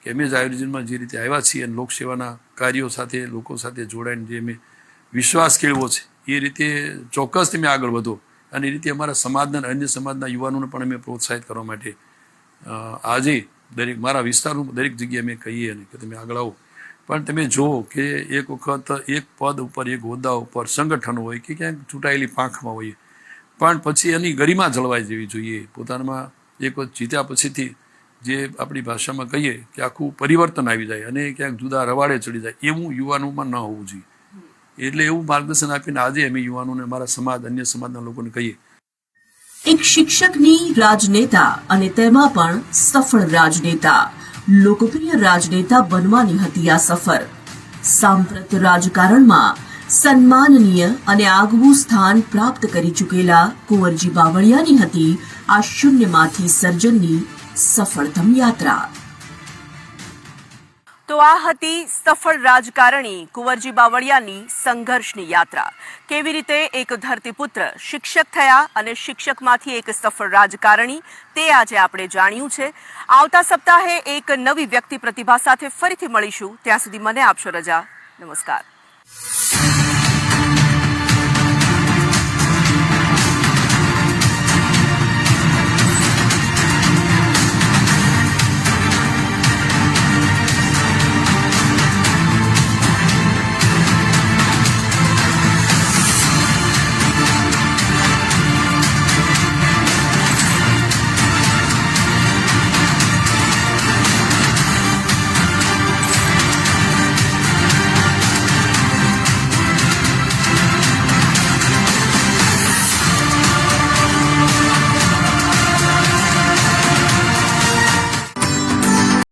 કે અમે જાહેર જીવનમાં જે રીતે આવ્યા છીએ અને લોકસેવાના કાર્યો સાથે લોકો સાથે જોડાઈને જે અમે વિશ્વાસ કેળવો છે એ રીતે ચોક્કસ તમે આગળ વધો. અને એ રીતે અમારા સમાજના અને અન્ય સમાજના યુવાનોને પણ અમે પ્રોત્સાહિત કરવા માટે આજે દરેક મારા વિસ્તારનું દરેક જગ્યાએ અમે કહીએ કે તમે આગળ આવો. પણ તમે જુઓ કે એક વખત એક પદ ઉપર, એક હોદ્દા ઉપર સંગઠન હોય કે ક્યાંક ચૂંટાયેલી પાંખમાં હોઈએ, પણ પછી એની ગરિમા જળવાઈ જવી જોઈએ. પોતાનામાં એક વખત જીત્યા પછીથી જે આપણી ભાષામાં કહીએ કે આખું પરિવર્તન આવી જાય અને ક્યાંક જુદા રવાડે ચડી જાય એવું યુવાનોમાં ન હોવું જોઈએ. એટલે એવું માર્ગદર્શન આપીને આજે અમે યુવાનોને અમારા સમાજ, અન્ય સમાજના લોકોને કહીએ. એક શિક્ષકની રાજનેતા અને તેમાં પણ સફળ રાજનેતા, લોકપ્રિય રાજનેતા બનવાની હતી આ સફર. સાંપ્રત રાજકારણમાં સન્માનનીય અને આગવું સ્થાન પ્રાપ્ત કરી ચૂકેલા કુંવરજી બાવળિયાની હતી આ શૂન્યમાંથી સર્જનની સફળતમ યાત્રા. તો આ હતી સફળ રાજકારણી કુંવરજી બાવળિયાની સંઘર્ષની યાત્રા. કેવી રીતે એક ધરતીપુત્ર શિક્ષક થયા અને શિક્ષકમાંથી એક સફળ રાજકારણી, તે આજે આપણે જાણ્યું છે. આવતા સપ્તાહે એક નવી વ્યક્તિ પ્રતિભા સાથે ફરીથી મળીશું. ત્યાં સુધી મને આપશો રજા. નમસ્કાર.